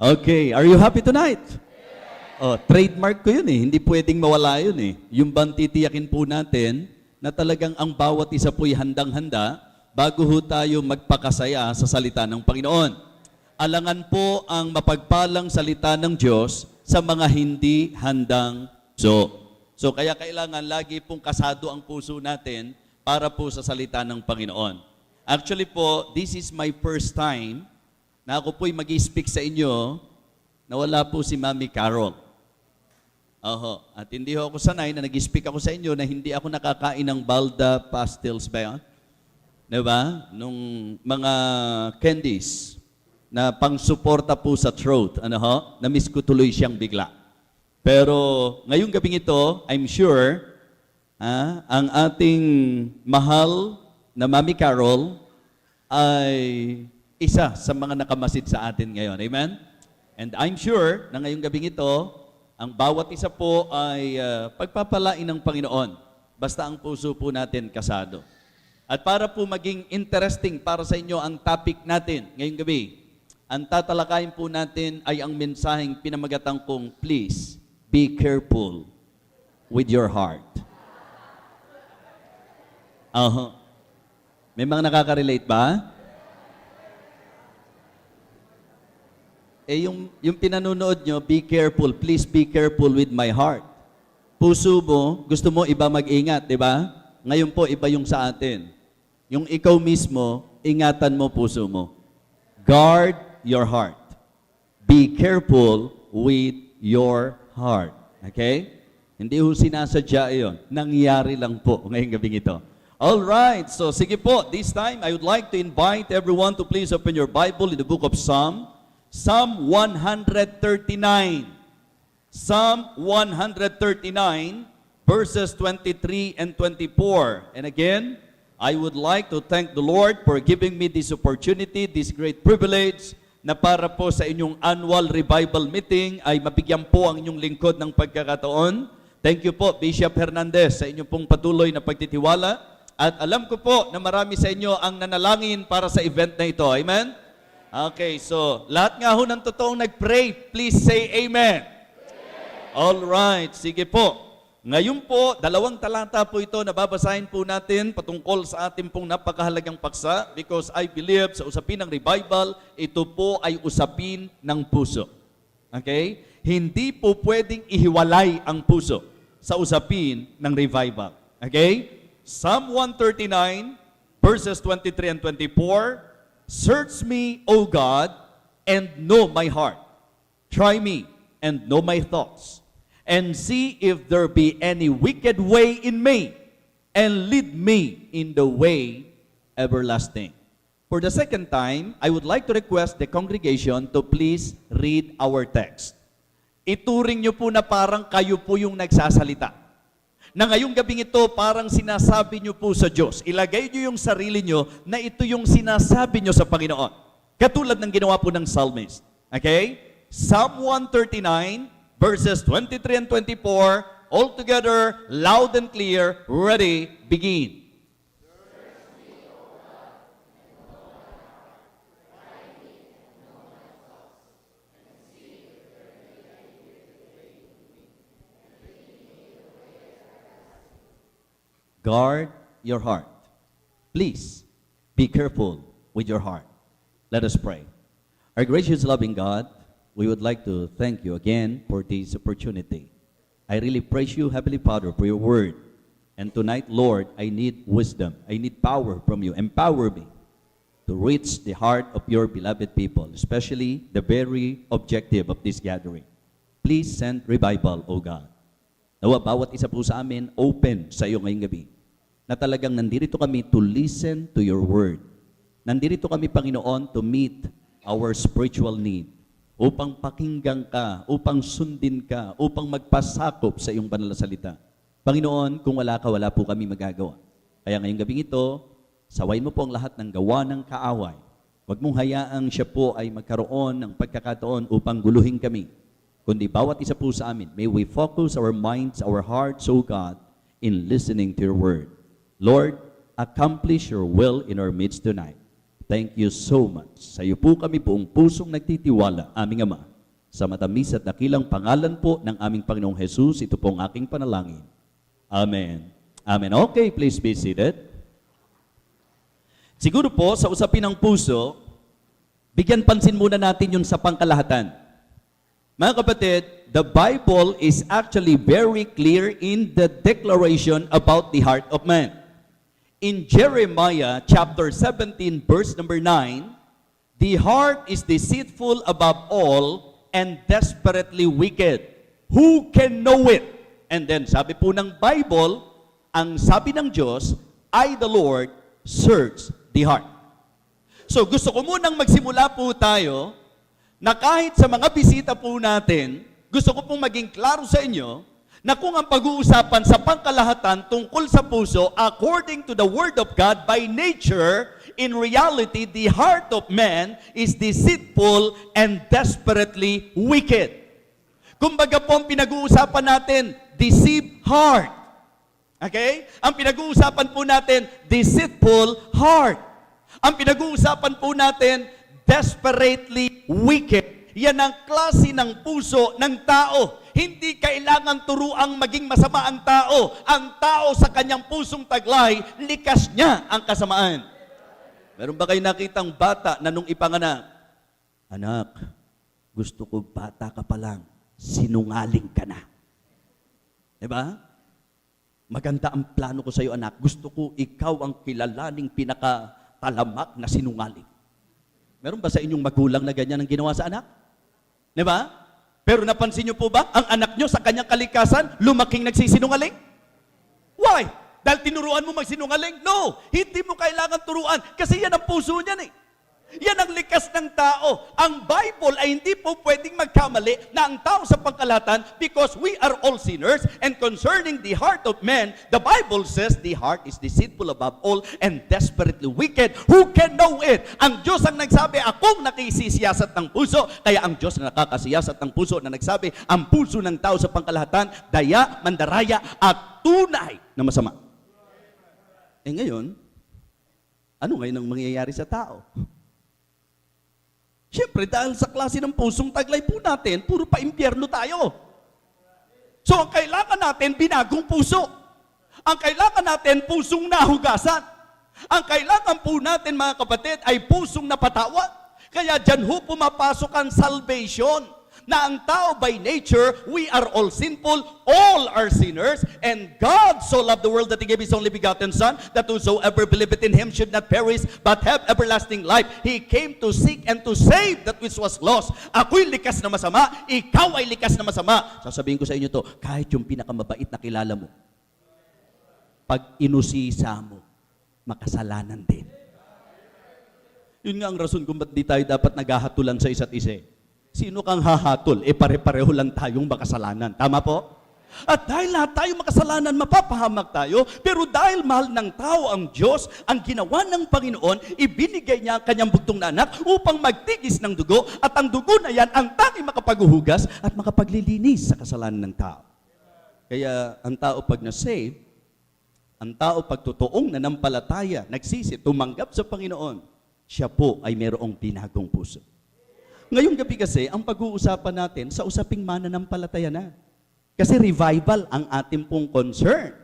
Okay, are you happy tonight? Oh, trademark ko yun eh. Hindi pwedeng mawala yun eh. Yung bang titiyakin po natin na talagang ang bawat isa po'y handang-handa bago ho tayo magpakasaya sa salita ng Panginoon. Alangan po ang mapagpalang salita ng Diyos sa mga hindi handang So kaya kailangan lagi pong kasado ang puso natin para po sa salita ng Panginoon. Actually po, this is my first time na ako po'y mag-i-speak sa inyo na wala po si Mami Carol. Oho. At hindi ho ako sanay na nag-speak ako sa inyo na hindi ako nakakain ng balda pastils ba yun? Diba? Nung mga candies na pang-suporta po sa throat. Ano ho? Na-miss ko tuloy siyang bigla. Pero ngayong gabing ito, I'm sure, ang ating mahal na Mami Carol ay isa sa mga nakamasid sa atin ngayon. Amen? And I'm sure na ngayong gabing ito, ang bawat isa po ay pagpapalain ng Panginoon. Basta ang puso po natin kasado. At para po maging interesting para sa inyo ang topic natin ngayong gabi, ang tatalakayin po natin ay ang mensaheng pinamagatan kong, please, be careful with your heart. May mga nakaka-relate ba? Yung pinanonood nyo, be careful, please be careful with my heart. Puso mo, gusto mo iba mag-ingat, di ba? Ngayon po, iba yung sa atin. Yung ikaw mismo, ingatan mo puso mo. Guard your heart. Be careful with your heart. Okay? Hindi ho sinasadya yun. Nangyari lang po ngayong gabing ito. Alright, so sige po, this time I would like to invite everyone to please open your Bible in the book of Psalm 139. Psalm 139, verses 23 and 24. And again, I would like to thank the Lord for giving me this opportunity, this great privilege, na para po sa inyong annual revival meeting ay mabigyan po ang inyong lingkod ng pagkakataon. Thank you po, Bishop Hernandez, sa inyong pong patuloy na pagtitiwala. At alam ko po na marami sa inyo ang nanalangin para sa event na ito. Amen? Okay, so lahat nga ho ng totoong nag-pray, please say amen. Alright, sige po. Ngayon po, 2 talata po ito na babasahin po natin patungkol sa ating pong napakahalagang paksa because I believe sa usapin ng revival, ito po ay usapin ng puso. Okay? Hindi po pwedeng ihiwalay ang puso sa usapin ng revival. Okay? Psalm 139, verses 23 and 24, search me, O God, and know my heart. Try me and know my thoughts. And see if there be any wicked way in me, and lead me in the way everlasting. For the second time, I would like to request the congregation to please read our text. Ituring nyo po na parang kayo po yung nagsasalita. Na ngayong gabing ito, parang sinasabi nyo po sa Diyos. Ilagay nyo yung sarili nyo na ito yung sinasabi nyo sa Panginoon. Katulad ng ginawa po ng psalmist. Okay? Psalm 139, verses 23 and 24, all together, loud and clear, ready, begin. Guard your heart. Please, be careful with your heart. Let us pray. Our gracious, loving God, we would like to thank you again for this opportunity. I really praise you, Heavenly Father, for your word. And tonight, Lord, I need wisdom. I need power from you. Empower me to reach the heart of your beloved people, especially the very objective of this gathering. Please send revival, O God. Nawa, bawat isa po sa amin, open sa iyo ngayong gabi. Na talagang nandito kami to listen to your word. Nandito kami, Panginoon, to meet our spiritual need. Upang pakinggan ka, upang sundin ka, upang magpasakop sa iyong banal na salita. Panginoon, kung wala ka, wala po kami magagawa. Kaya ngayong gabing ito, saway mo po ang lahat ng gawa ng kaaway. Huwag mong hayaang siya po ay magkaroon ng pagkakataon upang guluhin kami. Kundi bawat isa po sa amin, may we focus our minds, our hearts, O God, in listening to your word. Lord, accomplish your will in our midst tonight. Thank you so much. Sa iyo po kami buong pusong nagtitiwala, aming Ama. Sa matamis at dakilang pangalan po ng aming Panginoong Jesus, ito pong aking panalangin. Amen. Amen. Okay, please be seated. Siguro po, sa usapin ng puso, bigyan pansin muna natin yun sa pangkalahatan. Mga kapatid, the Bible is actually very clear in the declaration about the heart of man. In Jeremiah chapter 17, verse number 9, the heart is deceitful above all and desperately wicked. Who can know it? And then sabi po ng Bible, ang sabi ng Diyos, I the Lord search the heart. So gusto ko munang magsimula po tayo na kahit sa mga bisita po natin, gusto ko pong maging klaro sa inyo na kung ang pag-uusapan sa pangkalahatan tungkol sa puso, according to the Word of God, by nature, in reality, the heart of man is deceitful and desperately wicked. Kumbaga po ang pinag-uusapan natin, deceived heart. Okay? Ang pinag-uusapan po natin, deceitful heart. Ang pinag-uusapan po natin, desperately wicked. Yan ang klase ng puso ng tao. Hindi kailangan turuang maging masama ang tao. Ang tao sa kanyang pusong taglay, likas niya ang kasamaan. Meron ba kayo nakitang bata na nung ipanganak? Anak, gusto ko bata ka pa lang, sinungaling ka na. Diba? Maganda ang plano ko sa iyo, anak. Gusto ko ikaw ang kilalaning pinakatalamak na sinungaling. Meron ba sa inyong magulang na ganyan ang ginawa sa anak? Diba? Pero napansin niyo po ba, ang anak niyo sa kanyang kalikasan, lumaking nagsisinungaling? Why? Dahil tinuruan mo magsinungaling? No! Hindi mo kailangan turuan kasi yan ang puso niyan eh. Yan ang likas ng tao. Ang Bible ay hindi po pwedeng magkamali na ang tao sa pangkalahatan because we are all sinners and concerning the heart of man, the Bible says the heart is deceitful above all and desperately wicked. Who can know it? Ang Diyos ang nagsabi, akong nakisisiyasat ng puso. Kaya ang Diyos na nakakasiyasat ng puso na nagsabi, ang puso ng tao sa pangkalahatan, daya, mandaraya, at tunay na masama. Eh ngayon, ano ngayon ang mangyayari sa tao? Siyempre, dahil sa klase ng pusong taglay po natin, puro pa impyerno tayo. So, ang kailangan natin, binagong puso. Ang kailangan natin, pusong nahugasan. Ang kailangan po natin, mga kapatid, ay pusong napatawad. Kaya dyan ho pumapasok ang salvation. Na ang tao by nature, we are all sinful, all are sinners, and God so loved the world that He gave His only begotten Son, that whosoever believeth in Him should not perish, but have everlasting life. He came to seek and to save that which was lost. Ako'y likas na masama, ikaw ay likas na masama. Sasabihin ko sa inyo to, kahit yung pinakamabait na kilala mo, pag inusisa mo, makasalanan din. Yun nga ang rason kung ba't di tayo dapat naghahatulan sa isa't isa. Sino kang hahatol? Pare-pareho lang tayong makasalanan. Tama po? At dahil lahat tayo makasalanan, mapapahamak tayo. Pero dahil mahal ng tao ang Diyos, ang ginawa ng Panginoon, ibinigay niya ang kanyang bugtong na anak upang magtigis ng dugo. At ang dugo na yan, ang tanging makapaghuhugas at makapaglilinis sa kasalanan ng tao. Kaya ang tao pag na-save, ang tao pag totoong nanampalataya, nagsisi, tumanggap sa Panginoon, siya po ay mayroong binagong puso. Ngayong gabi kasi, ang pag-uusapan natin sa usaping mananampalataya na. Kasi revival ang ating pong concern.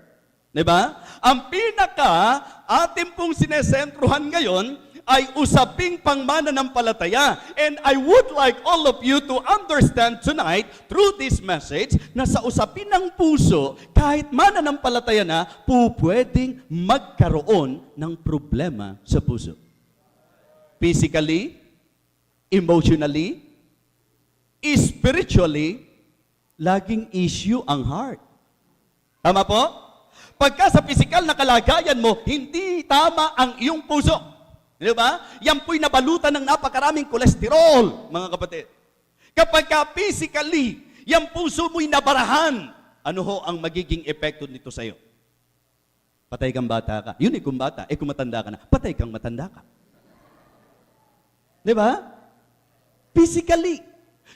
Diba? Ang pinaka ating pong sinesentruhan ngayon ay usaping pang mananampalataya. And I would like all of you to understand tonight through this message na sa usapin ng puso, kahit mananampalataya na, pwedeng magkaroon ng problema sa puso. Physically, emotionally, spiritually, laging issue ang heart. Tama po? Pagka sa physical na kalagayan mo, hindi tama ang iyong puso. Di ba? Yan po'y nabalutan ng napakaraming kolesterol, mga kapatid. Kapag ka physically, yan puso mo'y nabarahan, ano ho ang magiging epekto nito sa'yo? Patay kang bata ka. Yun eh kung bata. Kung matanda ka na, patay kang matanda ka. Di ba? Physically.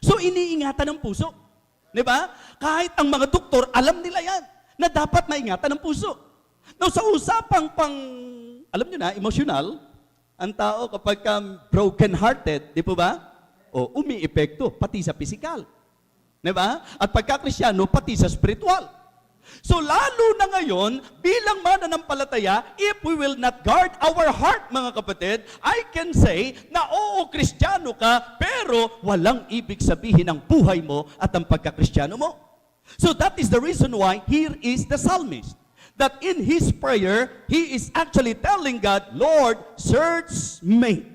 So, iniingatan ng puso. Di ba? Kahit ang mga doktor, alam nila yan, na dapat maingatan ng puso. Now, sa usapang alam nyo na, emotional, ang tao kapag broken-hearted, di po ba? o umiepekto pati sa pisikal. Diba? At pagka-Kristyano, pati sa spiritual. So lalo na ngayon, bilang mananampalataya, if we will not guard our heart, mga kapatid, I can say na oo, Kristiyano ka, pero walang ibig sabihin ang buhay mo at ang pagka-Kristiyano mo. So that is the reason why here is the psalmist. That in his prayer, he is actually telling God, Lord, search me.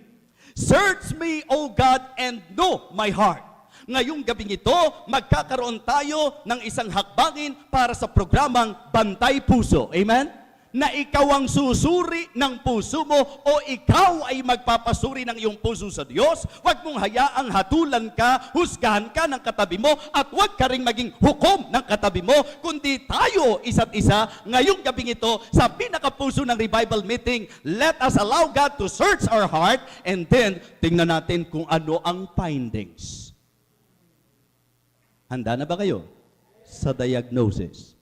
Search me, O God, and know my heart. Ngayong gabing ito, magkakaroon tayo ng isang hakbangin para sa programang Bantay Puso. Amen? Na ikaw ang susuri ng puso mo o ikaw ay magpapasuri ng iyong puso sa Diyos. Huwag mong hayaang hatulan ka, husgahan ka ng katabi mo, at huwag ka rin maging hukom ng katabi mo, kundi tayo isa't isa ngayong gabing ito sa pinakapuso ng revival meeting. Let us allow God to search our heart and then tingnan natin kung ano ang findings. Handa na ba kayo sa diagnosis?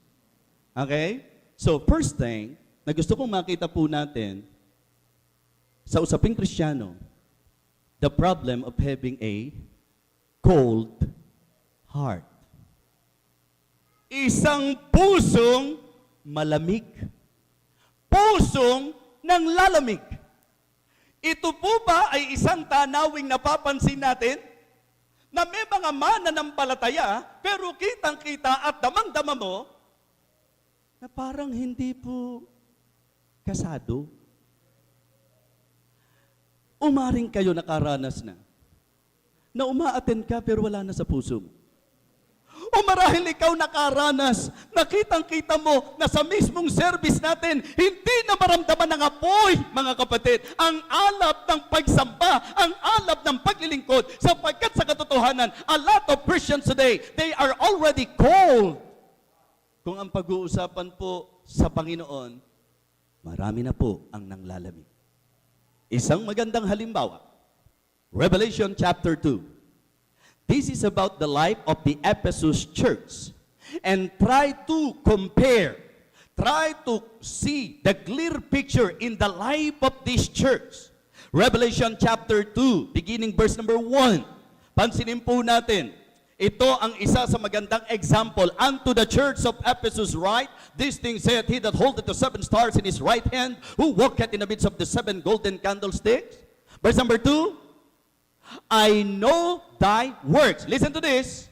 Okay? So, first thing na gusto kong makita po natin sa usaping Kristiyano, the problem of having a cold heart. Isang pusong malamig. Pusong nanglalamig. Ito po ba ay isang tanawing napapansin natin? Na may mga mananampalataya, pero kitang-kita at damang-dama mo, na parang hindi po kasado. Umaring kayo nakaranas na umaattend ka pero wala na sa puso mo. O marahil ikaw nakaranas, nakitang-kita mo na sa mismong service natin, hindi na maramdaman ng apoy, mga kapatid, ang alab ng pagsamba, ang alab ng paglilingkod, sapagkat sa katotohanan, a lot of Christians today, they are already cold. Kung ang pag-uusapan po sa Panginoon, marami na po ang nanglalamig. Isang magandang halimbawa, Revelation chapter 2. This is about the life of the Ephesus church. And try to compare, try to see the clear picture in the life of this church. Revelation chapter 2, beginning verse number 1. Pansinin po natin, ito ang isa sa magandang example. Unto the church of Ephesus write, this thing saith he that holdeth the 7 stars in his right hand, who walketh in the midst of the 7 golden candlesticks. Verse number 2, I know thy works. Listen to this.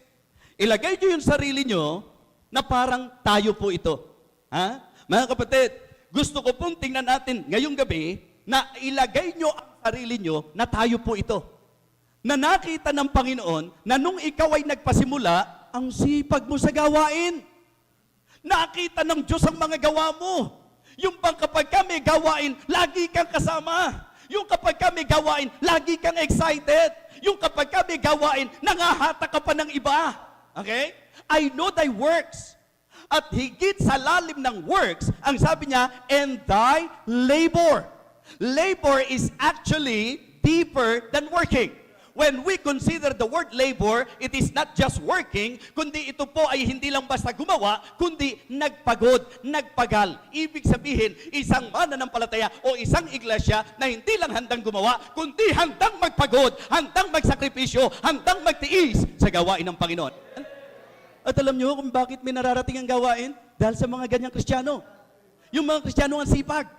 Ilagay nyo yung sarili nyo na parang tayo po ito. Ha? Mga kapatid, gusto ko pong tingnan natin ngayong gabi na ilagay nyo ang sarili nyo na tayo po ito. Na nakita ng Panginoon na nung ikaw ay nagpasimula, ang sipag mo sa gawain. Nakita ng Diyos ang mga gawa mo. Yung bang kapag kami gawain, lagi kang kasama. Yung kapag kami gawain, lagi kang excited. Yung kapag kami gawain, nangahata ka pa ng iba. Okay? I know thy works. At higit sa lalim ng works, ang sabi niya, and thy labor. Labor is actually deeper than working. When we consider the word labor, it is not just working, kundi ito po ay hindi lang basta gumawa, kundi nagpagod, nagpagal. Ibig sabihin, isang mananampalataya o isang iglesia na hindi lang handang gumawa, kundi handang magpagod, handang magsakripisyo, handang magtiis sa gawain ng Panginoon. At alam niyo kung bakit may nararating ang gawain? Dahil sa mga ganyang Kristiyano. Yung mga Kristiyano ang sipag.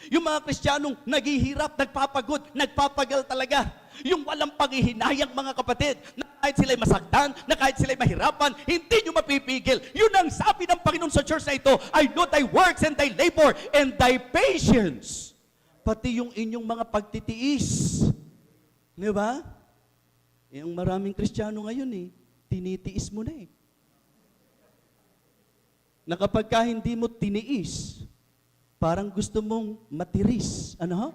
Yung mga Kristiyanong naghihirap, nagpapagod, nagpapagal talaga. Yung walang panghihinayang, mga kapatid, na kahit sila'y masaktan, na kahit sila'y mahirapan, hindi nyo mapipigil. Yun ang sabi ng Panginoon sa church na ito, I know thy works and thy labor and thy patience. Pati yung inyong mga pagtitiis. Di ba? Yung maraming Kristiyano ngayon tinitiis mo na na kapag ka hindi mo tiniis, parang gusto mong matiris. Ano?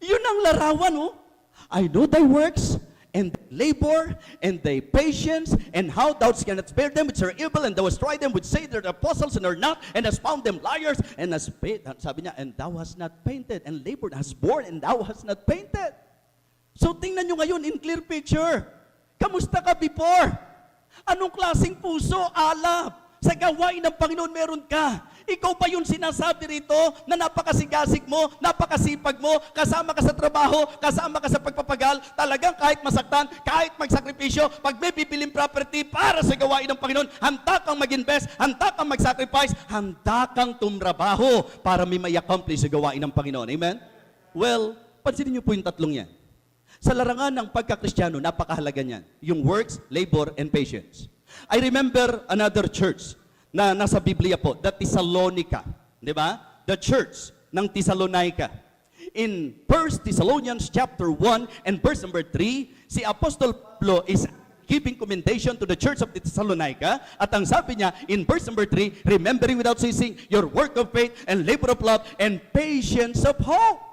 Yun ang larawan, I know thy works, and thy labor, and thy patience, and how thou canst bear them which are evil, and thou hast tried them which say they're the apostles and are not, and hast found them liars, and hast paid, sabi niya, and thou hast not painted, and labored, hast borne, and thou hast not painted. So tingnan nyo ngayon in clear picture. Kamusta ka before? Anong klaseng puso? Alab. Sa gawain ng Panginoon meron ka. Ikaw pa yung sinasabi rito na napakasigasig mo, napakasipag mo, kasama ka sa trabaho, kasama ka sa pagpapagal, talagang kahit masaktan, kahit magsakripisyo, pag may bibiling property para sa gawain ng Panginoon, handa kang mag-invest, handa kang mag-sacrifice, handa kang tumrabaho para may accomplish sa gawain ng Panginoon. Amen? Well, pansinin niyo po yung tatlong yan. Sa larangan ng pagkakristyano, napakahalaga niyan. Yung works, labor, and patience. I remember another church na nasa Biblia po, the Thessalonica. Di ba? The church ng Thessalonica. In 1 Thessalonians chapter 1 and verse number 3, si Apostle Pablo is giving commendation to the church of Thessalonica. At ang sabi niya in verse number 3, remembering without ceasing your work of faith and labor of love and patience of hope.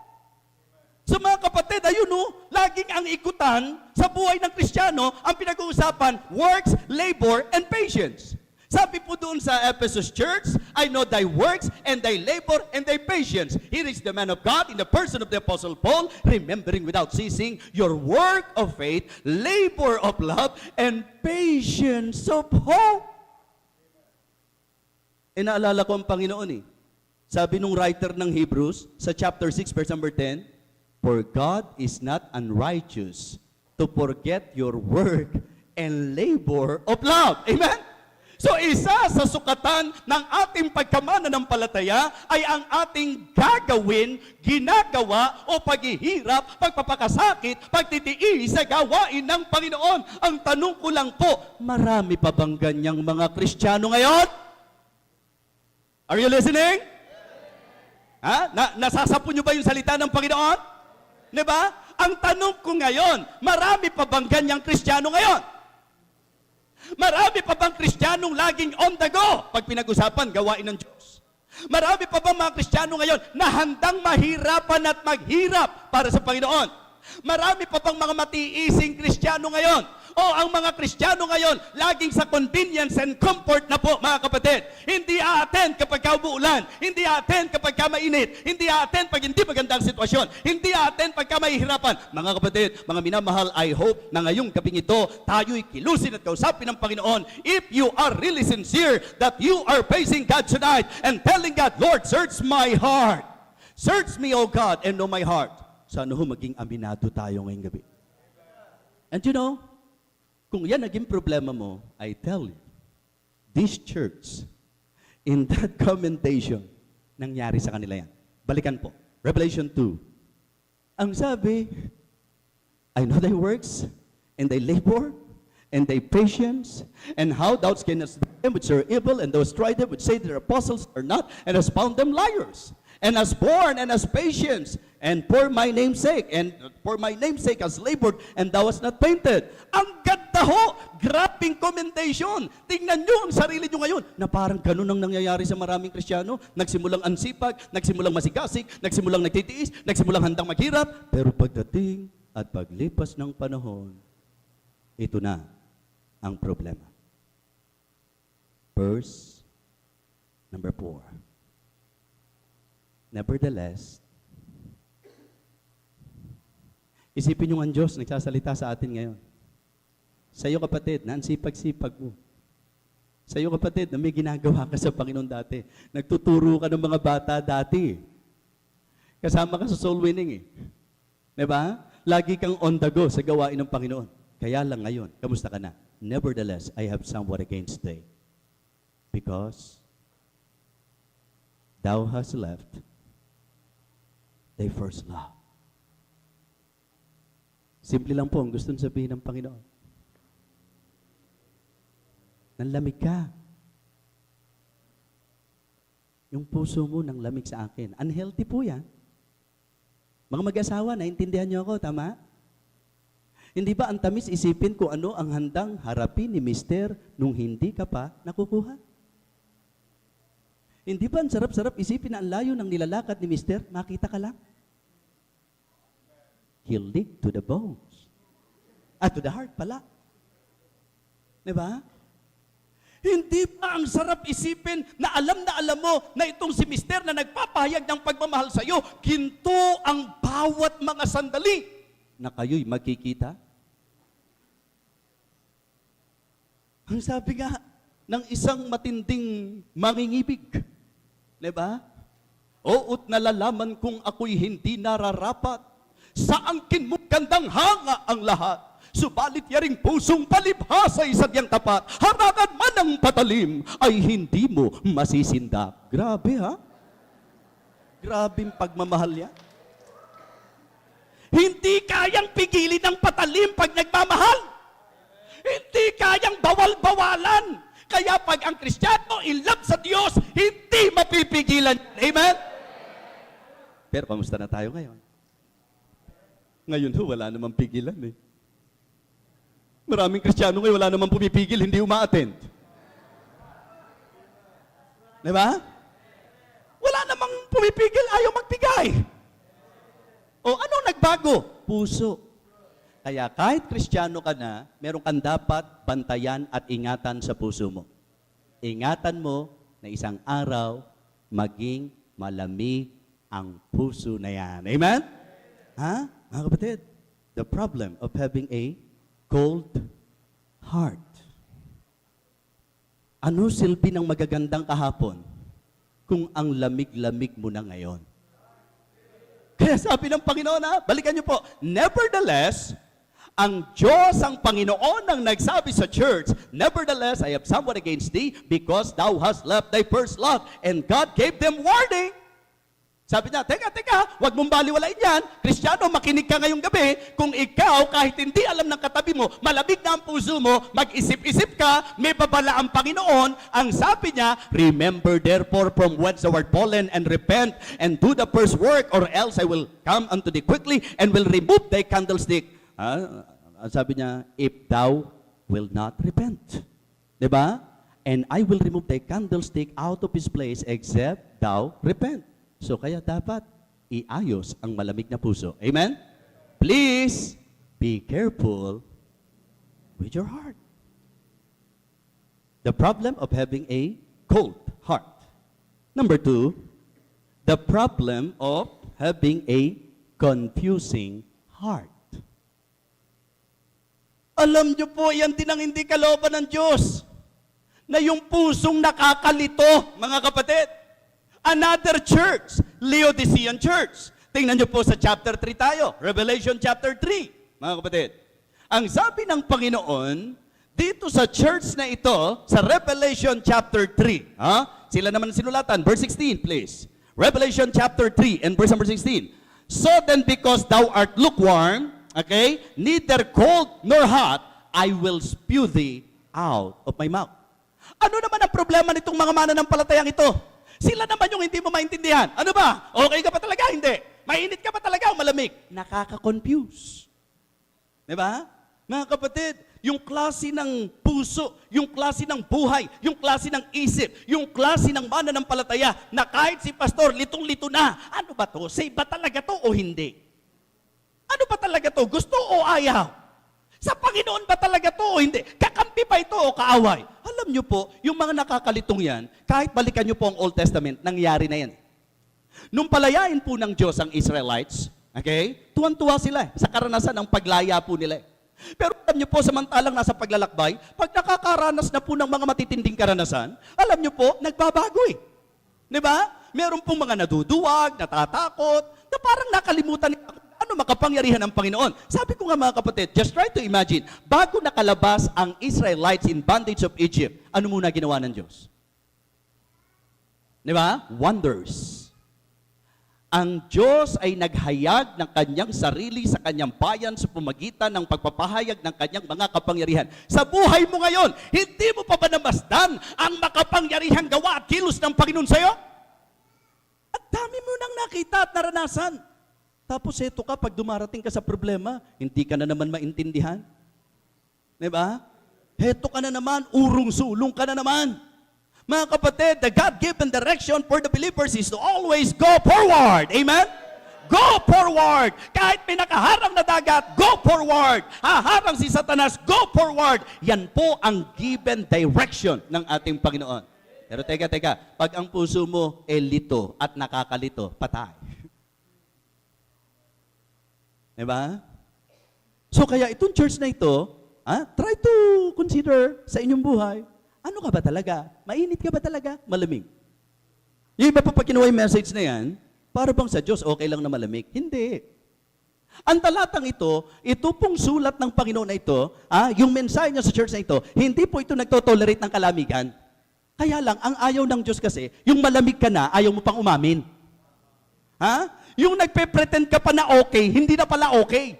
So mga kapatid, ayun laging ang ikutan sa buhay ng Kristiyano, ang pinag-uusapan, works, labor, and patience. Sabi po doon sa Ephesus church, I know thy works, and thy labor, and thy patience. Here is the man of God in the person of the Apostle Paul, remembering without ceasing your work of faith, labor of love, and patience of hope. E naalala ko ang Panginoon Sabi nung writer ng Hebrews, sa chapter 6, verse number 10, for God is not unrighteous to forget your work and labor of love. Amen? So isa sa sukatan ng ating pagkamananampalataya ay ang ating gagawin, ginagawa o paghihirap, pagpapakasakit, pagtitiis sa gawain ng Panginoon. Ang tanong ko lang po, marami pa bang ganyang mga Kristiyano ngayon? Are you listening? Nasasapo nyo ba yung salita ng Panginoon? Diba? Ang tanong ko ngayon, marami pa bang ganyang Kristiyano ngayon? Marami pa bang Kristiyanong laging on the go pag pinag-usapan gawain ng Diyos? Marami pa bang mga Kristiyano ngayon na handang mahirapan at maghirap para sa Panginoon? Marami pa bang mga matiising Kristiyano ngayon? O ang mga Kristiyano ngayon, laging sa convenience and comfort na po, mga kapatid. Hindi a-attend kapag umuulan. Hindi a-attend kapag mainit. Hindi a-attend pag hindi magandang sitwasyon. Hindi a-attend pagka mahihirapan. Mga kapatid, mga minamahal, I hope na ngayong gabing ito, tayo'y kilusin at kausapin ng Panginoon. If you are really sincere that you are praising God tonight and telling God, Lord, search my heart. Search me, O God, and know my heart. Sana maging aminado tayo ngayong gabi. And you know, kung yan naging problema mo, I tell you, this church, in that commendation, nangyari sa kanila yan. Balikan po, Revelation 2. Ang sabi, I know thy works, and thy labor, and thy patience, and how thou canst them which are evil, and those tried them which say their apostles are not, and hast found them liars, and has borne, and has patience, and for my name's sake, has labored, and thou hast not fainted. Ang ganda ho! Grabing commendation! Tingnan nyo ang sarili nyo ngayon, na parang ganun ang nangyayari sa maraming Kristiyano. Nagsimulang ansipag, nagsimulang masigasig, nagsimulang nagtitiis, nagsimulang handang maghirap, pero pagdating at paglipas ng panahon, ito na ang problema. Verse number 4. Nevertheless, isipin nyo ang Diyos, nagsasalita sa atin ngayon. Sa iyo kapatid, na ang sipag-sipag mo. Sa iyo kapatid, na may ginagawa ka sa Panginoon dati. Nagtuturo ka ng mga bata dati. Kasama ka sa soul winning Diba? Lagi kang on the go sa gawain ng Panginoon. Kaya lang ngayon, kamusta ka na? Nevertheless, I have somewhat against thee. Because thou hast left thy first love. Simple lang po ang gusto sabihin ng Panginoon. Nanlamig ka. Yung puso mo nang lamig sa akin. Unhealthy po yan. Mga mag-asawa, naintindihan niyo ako, tama? Hindi ba ang tamis isipin kung ano ang handang harapin ni Mister nung hindi ka pa nakukuha? Hindi ba ang sarap-sarap isipin na ang layo ng nilalakad ni Mister, makita ka lang? He'll lead to the bones. To the heart pala. Diba? Hindi ba ang sarap isipin na alam mo na itong si Mister na nagpapahayag ng pagmamahal sa iyo, ginto ang bawat mga sandali na kayo'y magkikita? Ang sabi nga, ng isang matinding mangingibig. Diba? Oot nalalaman kong ako'y hindi nararapat. Sa angkin mo gandang hanga ang lahat. Subalit yaring pusong palibhasa ay sadyang tapat. Harangan man ang patalim ay hindi mo masisindak. Grabe ha? Grabing pagmamahal yan. Hindi kayang pigilin ng patalim pag nagmamahal. Hindi kayang bawal-bawalan. Kaya pag ang Kristiyano in love sa Diyos, hindi mapipigilan. Amen? Pero kamusta na tayo ngayon? Ngayon wala namang pigilan eh. Maraming Kristiyano ngayon wala namang pumipigil, hindi uma-attend. Diba? Wala namang pumipigil, ayaw magbigay. O anong nagbago? Puso. Kaya kahit Kristiyano ka na, meron kang dapat bantayan at ingatan sa puso mo. Ingatan mo na isang araw, maging malamig ang puso na yan. Amen? Ha? Mga kapatid, the problem of having a cold heart. Ano silbi ng magagandang kahapon kung ang lamig-lamig mo na ngayon? Kaya sabi ng Panginoon, balikan niyo po, nevertheless, ang Diyos ang Panginoon ang nagsabi sa church, nevertheless, I have somewhat against thee because thou hast left thy first love. And God gave them warning. Sabi niya, teka, wag mong baliwalain yan. Kristiyano, makinig ka ngayong gabi. Kung ikaw, kahit hindi alam ng katabi mo, malamig na ang puso mo, mag-isip-isip ka, may babala ang Panginoon. Ang sabi niya, remember therefore from whence thou art fallen and repent and do the first work or else I will come unto thee quickly and will remove thy candlestick. Ang sabi niya, if thou will not repent. Diba? And I will remove thy candlestick out of his place except thou repent. So kaya dapat iayos ang malamig na puso. Amen? Please be careful with your heart. The problem of having a cold heart. Number 2, the problem of having a confusing heart. Alam niyo po, yan din ang hindi kalooban ng Diyos. Na yung pusong nakakalito, mga kapatid. Another church, Laodicean church. Tingnan niyo po sa chapter 3 tayo, Revelation chapter 3, mga kapatid. Ang sabi ng Panginoon, dito sa church na ito, sa Revelation chapter 3, sila naman sinulatan, verse 16 please. Revelation chapter 3 and verse number 16. So then because thou art lukewarm, okay, neither cold nor hot, I will spew thee out of my mouth. Ano naman ang problema nitong mga mananampalatayang ito? Sila naman yung hindi mo maintindihan. Ano ba? Okay ka pa talaga? Hindi. Mainit ka pa talaga o malamig? Nakaka-confuse. Diba? Mga kapatid, yung klase ng puso, yung klase ng buhay, yung klase ng isip, yung klase ng mananampalataya na kahit si pastor litong-lito na, ano ba to? Say ba talaga to o hindi? Ano ba talaga to? Gusto o ayaw? Sa Panginoon ba talaga to o hindi? Kakampi ba ito o kaaway? Alam nyo po, yung mga nakakalitong yan, kahit balikan nyo po ang Old Testament, nangyari na yan. Nung palayain po ng Diyos ang Israelites, okay, tuwan-tuwa sila sa karanasan ng paglaya po nila. Pero alam nyo po, samantalang nasa paglalakbay, pag nakakaranas na po ng mga matitinding karanasan, alam nyo po, nagbabago eh. Diba? Meron pong mga naduduwag, natatakot, na parang nakalimutan nila ano makapangyarihan ng Panginoon. Sabi ko nga mga kapatid, just try to imagine, bago nakalabas ang Israelites in bondage of Egypt, ano muna ginawa ng Diyos? Di ba? Wonders. Ang Diyos ay naghayag ng kanyang sarili sa kanyang bayan sa pamagitan ng pagpapahayag ng kanyang mga kapangyarihan. Sa buhay mo ngayon, hindi mo pa ba namasdan ang makapangyarihang gawa at kilos ng Panginoon sa'yo? At dami mo nang nakita at naranasan. Tapos eto ka, pag dumarating ka sa problema, hindi ka na naman maintindihan. Diba? Heto ka na naman, urong-sulong ka na naman. Mga kapatid, the God-given direction for the believers is to always go forward. Amen? Go forward! Kahit may nakaharang na dagat, go forward! Haharang si Satanas, go forward! Yan po ang given direction ng ating Panginoon. Pero teka, pag ang puso mo lito at nakakalito, patay. Diba? So kaya itong church na ito, try to consider sa inyong buhay, Ano ka ba talaga? Mainit ka ba talaga? Malamig. Yung iba pa pag kinuha yung message na yan, para bang sa Diyos, okay lang na malamig? Hindi. Ang talatang ito pong sulat ng Panginoon na ito, yung mensahe niya sa church na ito, hindi po ito nagtotolerate ng kalamigan. Kaya lang, ang ayaw ng Diyos kasi, yung malamig ka na, ayaw mo pang umamin. Yung nagpe-pretend ka pa na okay, hindi na pala okay.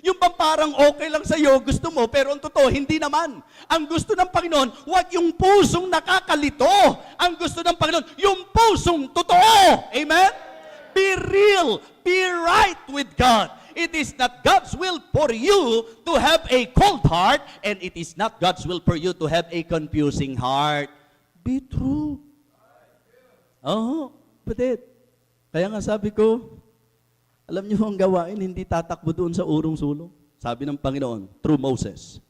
Yung bang parang okay lang sa'yo, gusto mo, pero ang totoo, hindi naman. Ang gusto ng Panginoon, huwag yung pusong nakakalito. Ang gusto ng Panginoon, yung pusong totoo. Amen? Be real. Be right with God. It is not God's will for you to have a cold heart, and it is not God's will for you to have a confusing heart. Be true. Kapatid. Kaya nga sabi ko, alam niyo ang gawain, hindi tatakbo doon sa urong-sulong. Sabi ng Panginoon, through Moses,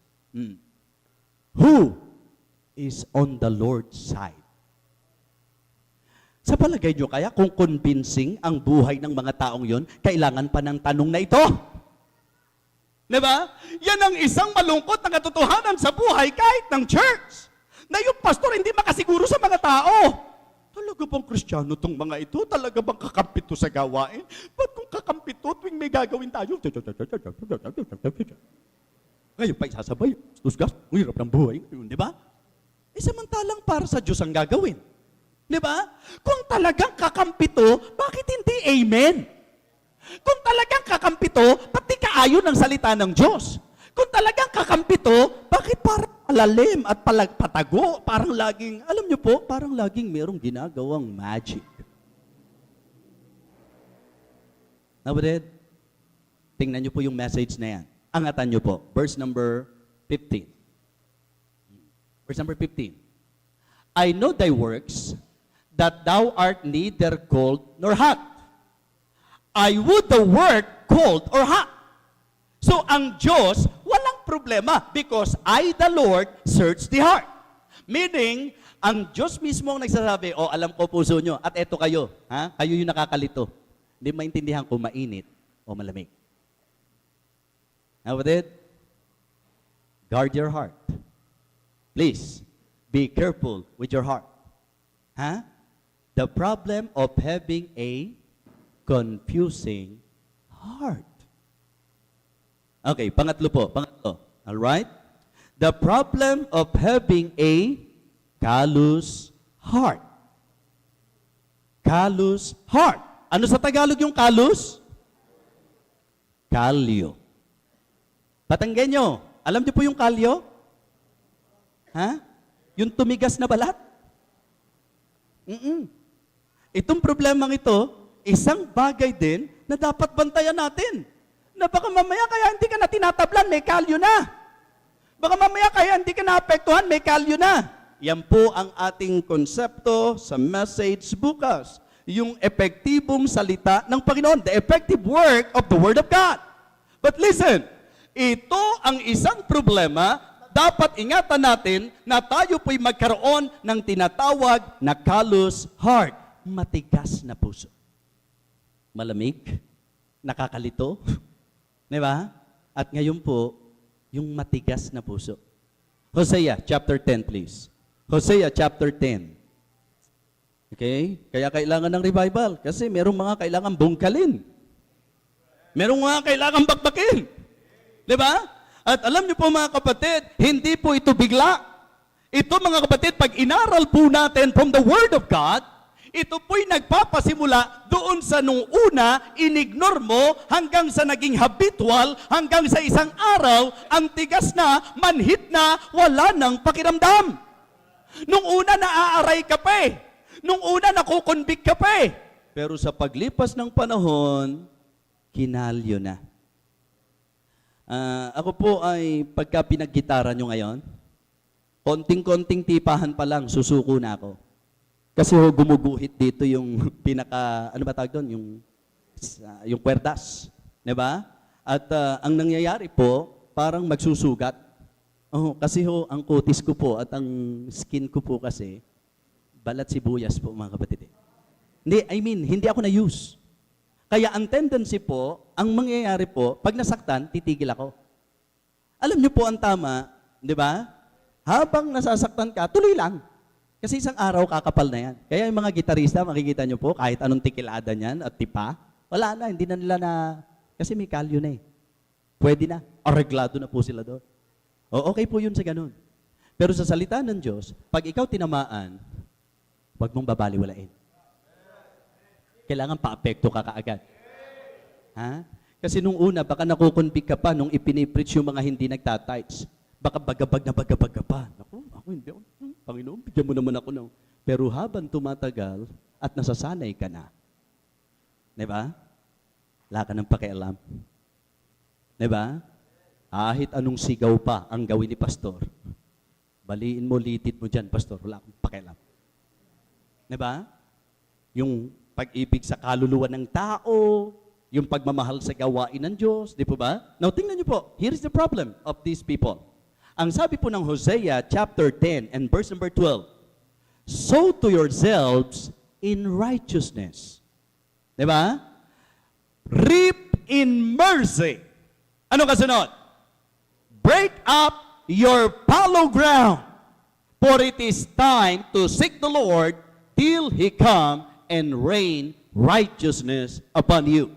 who is on the Lord's side? Sa palagay niyo kaya, kung convincing ang buhay ng mga taong yon, kailangan pa ng tanong na ito? Diba? Yan ang isang malungkot na katotohanan sa buhay kahit ng church. Na yung pastor hindi makasiguro sa mga tao. Talaga bang Kristiyano tong mga ito? Talaga bang kakampit to sa gawain? Ba't kung kakampit to, tuwing may gagawin tayo? Ngayon pa isasabay. Tusgas, ang hirap ng buhay. Di ba? Samantalang para sa Diyos ang gagawin. Di ba? Kung talagang kakampito, bakit hindi amen? Kung talagang kakampito, ba't di kaayon ang salita ng Diyos? Kung talagang kakampito, bakit parang malalim at patago? Parang laging, alam niyo po, parang laging merong ginagawang magic. Nabarid? Tingnan niyo po yung message na yan. Angatan niyo po. Verse number 15. Verse number 15. I know thy works, that thou art neither cold nor hot. I would the word cold or hot. So ang Diyos, walang problema because I, the Lord, search the heart. Meaning, ang Diyos mismo ang nagsasabi, alam ko puso nyo, at eto kayo, kayo yung nakakalito. Hindi maintindihan kung mainit o malamig. Now, with guard your heart. Please, be careful with your heart. The problem of having a confusing heart. Okay, pangatlo. All right? The problem of having a callous heart. Callous heart. Ano sa Tagalog yung callous? Kalyo. Batanggenyo, alam niyo po yung kalyo? Yung tumigas na balat? Itong problemang ito, isang bagay din na dapat bantayan natin. Na baka mamaya kaya hindi ka na tinatablan, may kalyo na. Baka mamaya kaya hindi ka naapektuhan, may kalyo na. Yan po ang ating konsepto sa message bukas. Yung epektibong salita ng Panginoon, the effective work of the Word of God. But listen, ito ang isang problema, dapat ingatan natin na tayo po'y magkaroon ng tinatawag na callous heart. Matigas na puso. Malamig, nakakalito, di ba? At ngayon po, yung matigas na puso. Hosea chapter 10, please. Hosea chapter 10. Okay? Kaya kailangan ng revival kasi merong mga kailangan bungkalin. Merong mga kailangan bakbakin. Di ba? At alam niyo po mga kapatid, hindi po ito bigla. Ito mga kapatid, pag inaral po natin from the Word of God, ito po'y nagpapasimula doon sa nung una, inignore mo hanggang sa naging habitual, hanggang sa isang araw, ang tigas na, manhit na, wala nang pakiramdam. Nung una, naaaray ka pa eh. Nung una, nakukonvict ka pa eh. Pero sa paglipas ng panahon, kinalyo na. Ako po ay pagka pinaggitara nyo ngayon, konting-konting tipahan pa lang, susuko na ako. Kasi gumuguhit dito yung pinaka, ano ba tawag doon? Yung kwerdas. Diba? At ang nangyayari po, parang magsusugat. Kasi ang kutis ko po at ang skin ko po kasi, balat sibuyas po mga kapatid. Hindi ako na-use. Kaya ang tendency po, ang mangyayari po, pag nasaktan, titigil ako. Alam niyo po ang tama, di ba? Habang nasasaktan ka, tuloy lang. Kasi isang araw kakapal na yan. Kaya yung mga gitarista, makikita nyo po, kahit anong tikilada niyan at tipa, wala na, hindi na nila na, kasi may kalyo na eh. Pwede na, areglado na po sila doon. O okay po yun sa ganun. Pero sa salita ng Diyos, pag ikaw tinamaan, huwag mong babaliwalain. Kailangan pa-apekto ka kaagad. Ha? Kasi nung una, baka nakukonvict ka pa nung ipinipreach yung mga hindi nagtatights. Baka bagabag ka pa. Ako hindi. Panginoon, bigyan mo naman ako ng... Pero habang tumatagal at nasasanay ka na, di ba? Wala ka ng pakialam. Di ba? Kahit anong sigaw pa ang gawin ni pastor, baliin mo, litid mo dyan, pastor, wala akong pakialam. Di ba? Yung pag-ibig sa kaluluwa ng tao, yung pagmamahal sa gawain ng Diyos, di po ba? Now, tingnan niyo po, here's the problem of these people. Ang sabi po ng Hosea chapter 10 and verse number 12, sow to yourselves in righteousness. Di ba? Reap in mercy. Ano kasunod? Break up your fallow ground, for it is time to seek the Lord till He come and rain righteousness upon you.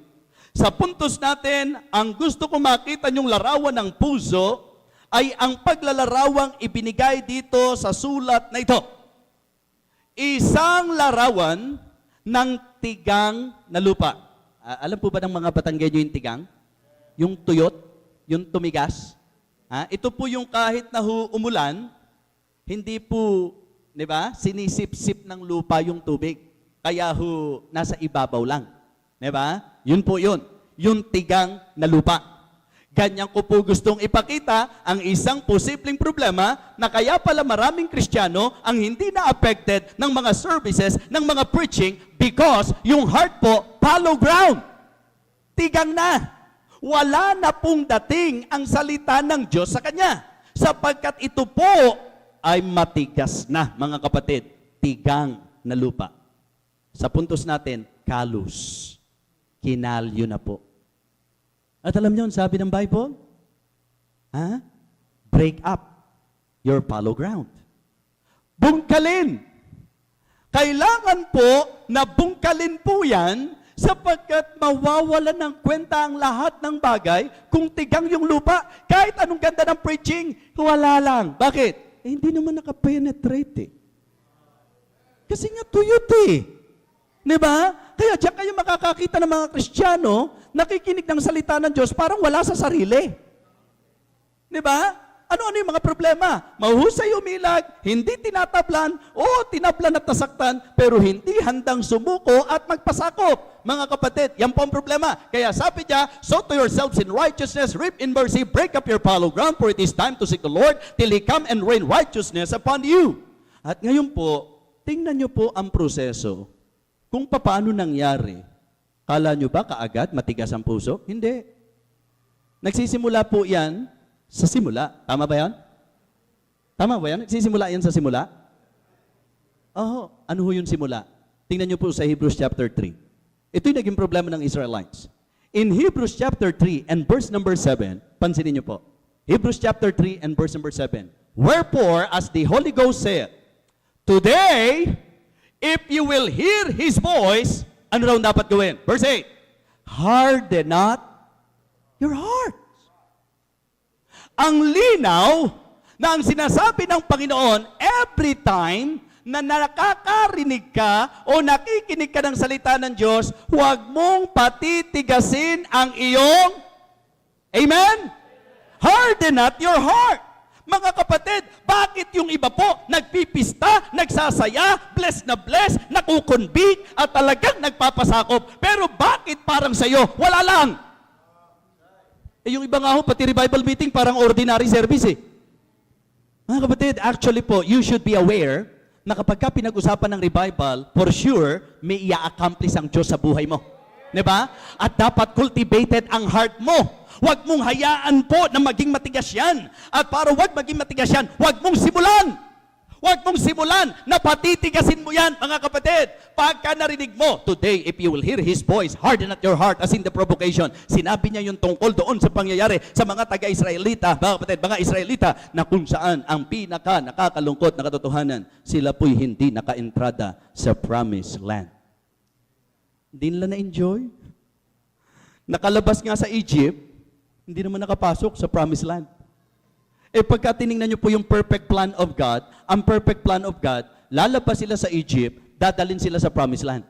Sa puntos natin, ang gusto ko makita yung larawan ng puso ay ang paglalarawang ibinigay dito sa sulat na ito. Isang larawan ng tigang na lupa. Alam po ba ng mga Batanggenyo yung tigang? Yung tuyot, yung tumigas. Ito po yung kahit na umulan, hindi po, di ba, sinisip-sip ng lupa yung tubig. Kaya nasa ibabaw lang. Di ba? Yun po yun. Yung tigang na lupa. Ganyan ko po gustong ipakita ang isang posibleng problema na kaya pala maraming Kristiyano ang hindi na-affected ng mga services, ng mga preaching because yung heart po, fallow ground. Tigang na. Wala na pong dating ang salita ng Diyos sa kanya. Sapagkat ito po ay matigas na, mga kapatid. Tigang na lupa. Sa puntos natin, kalus. Kinalyo na po. At alam niyo, sabi ng Bible, break up your fallow ground. Bungkalin. Kailangan po na bungkalin po yan sapagkat mawawalan ng kwenta ang lahat ng bagay kung tigang yung lupa. Kahit anong ganda ng preaching, wala lang. Bakit? Hindi naman nakapenetrate eh. Kasi nga tuyot eh. Diba? Kaya diyan kayo makakakita ng mga Kristiyano, nakikinig ng salita ng Diyos, parang wala sa sarili. Diba? Ano-ano yung mga problema? Mahusay umilag, hindi tinatablan, o tinablan at nasaktan, pero hindi handang sumuko at magpasakop. Mga kapatid, yan po ang problema. Kaya sabi niya, sow to yourselves in righteousness, reap in mercy, break up your fallow ground, for it is time to seek the Lord till He come and rain righteousness upon you. At ngayon po, tingnan niyo po ang proseso. Kung paano nangyari, kala nyo ba kaagad matigas ang puso? Hindi. Nagsisimula po yan sa simula. Tama ba yan? Tama ba yan? Nagsisimula yan sa simula? Oo. Ano ho yung simula? Tingnan nyo po sa Hebrews chapter 3. Ito yung naging problema ng Israelites. In Hebrews chapter 3 and verse number 7, pansinin nyo po. Hebrews chapter 3 and verse number 7. Wherefore, as the Holy Ghost said, today, if you will hear His voice, ano raw dapat gawin? Verse 8, harden not your hearts. Ang linaw na ang sinasabi ng Panginoon every time na nakakarinig ka o nakikinig ka ng salita ng Diyos, huwag mong patitigasin ang iyong, amen? Harden not your heart. Mga kapatid, bakit yung iba po nagpipista, nagsasaya, bless, nakukonbig, at talagang nagpapasakop? Pero bakit parang sa'yo, wala lang? Yung iba nga ho, pati revival meeting, parang ordinary service eh. Mga kapatid, actually po, you should be aware na kapag ka pinag-usapan ng revival, for sure, may i-accomplish ang Diyos sa buhay mo. Diba? At dapat cultivated ang heart mo. Huwag mong hayaan po na maging matigas yan. At para huwag maging matigas yan, huwag mong simulan. Huwag mong simulan na patitigasin mo yan, mga kapatid. Pagka narinig mo, today, if you will hear His voice, harden not your heart as in the provocation. Sinabi niya yung tungkol doon sa pangyayari sa mga taga-Israelita, mga kapatid, mga Israelita, na kung saan ang pinaka nakakalungkot na katotohanan, sila po'y hindi nakaentrada sa promised land. Hindi nila na-enjoy. Nakalabas nga sa Egypt, hindi naman nakapasok sa promised land. Pagka tinignan niyo po yung perfect plan of God, ang perfect plan of God, lalabas sila sa Egypt, dadalhin sila sa promised land.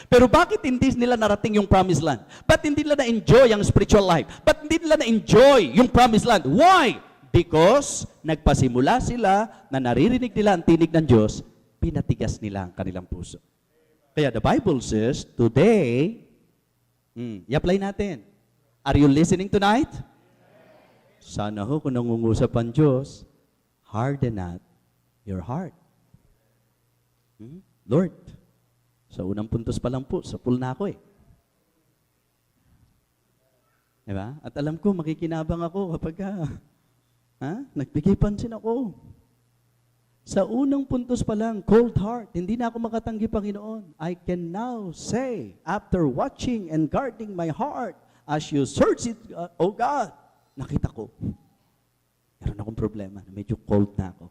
Pero bakit hindi nila narating yung promised land? Ba't hindi nila na-enjoy ang spiritual life? Ba't hindi nila na-enjoy yung promised land? Why? Because nagpasimula sila na naririnig nila ang tinig ng Diyos, pinatigas nila ang kanilang puso. Kaya the Bible says, today, i-apply natin. Are you listening tonight? Sana ho kung nangungusap ang Diyos, harden not your heart. Lord, sa unang puntos pa lang po, sa pool na ako eh. Diba? At alam ko, makikinabang ako kapag nagbigay pansin ako. Sa unang puntos pa lang, cold heart, hindi na ako makatanggi, Panginoon. I can now say, after watching and guarding my heart, as you search it, O God, nakita ko, meron akong problema, medyo cold na ako.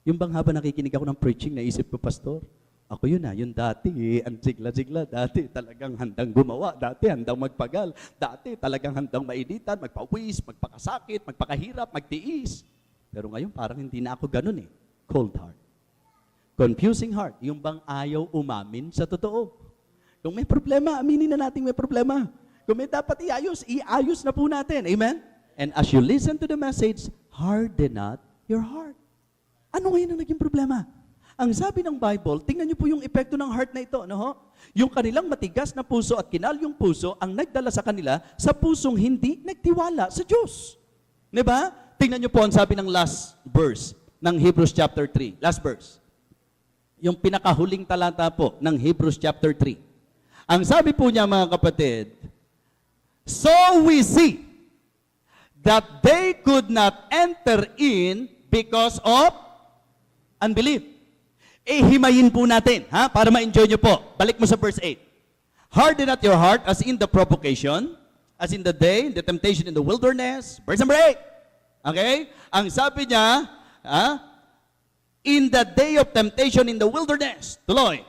Yung bang habang nakikinig ako ng preaching, naisip ko, Pastor, ako yun yung dati, ang sigla-sigla, dati talagang handang gumawa, dati handang magpagal, dati talagang handang mainitan, magpawis, magpakasakit, magpakahirap, magtiis. Pero ngayon, parang hindi na ako ganun cold heart. Confusing heart, yung bang ayaw umamin sa totoo. Kung may problema, aminin na natin may problema. Kung may dapat iayos na po natin. Amen? And as you listen to the message, harden not your heart. Ano ngayon ang naging problema? Ang sabi ng Bible, tingnan niyo po yung epekto ng heart na ito. Yung kanilang matigas na puso at kinalyong puso ang nagdala sa kanila sa pusong hindi nagtiwala sa Diyos. Diba? Tingnan niyo po ang sabi ng last verse ng Hebrews chapter 3. Last verse. Yung pinakahuling talata po ng Hebrews chapter 3. Ang sabi po niya, mga kapatid, so we see that they could not enter in because of unbelief. Himayin po natin, para ma-enjoy nyo po. Balik mo sa verse 8. Harden not your heart as in the provocation, as in the day, the temptation in the wilderness. Verse number 8. Okay? Ang sabi niya, in the day of temptation in the wilderness. Tuloy.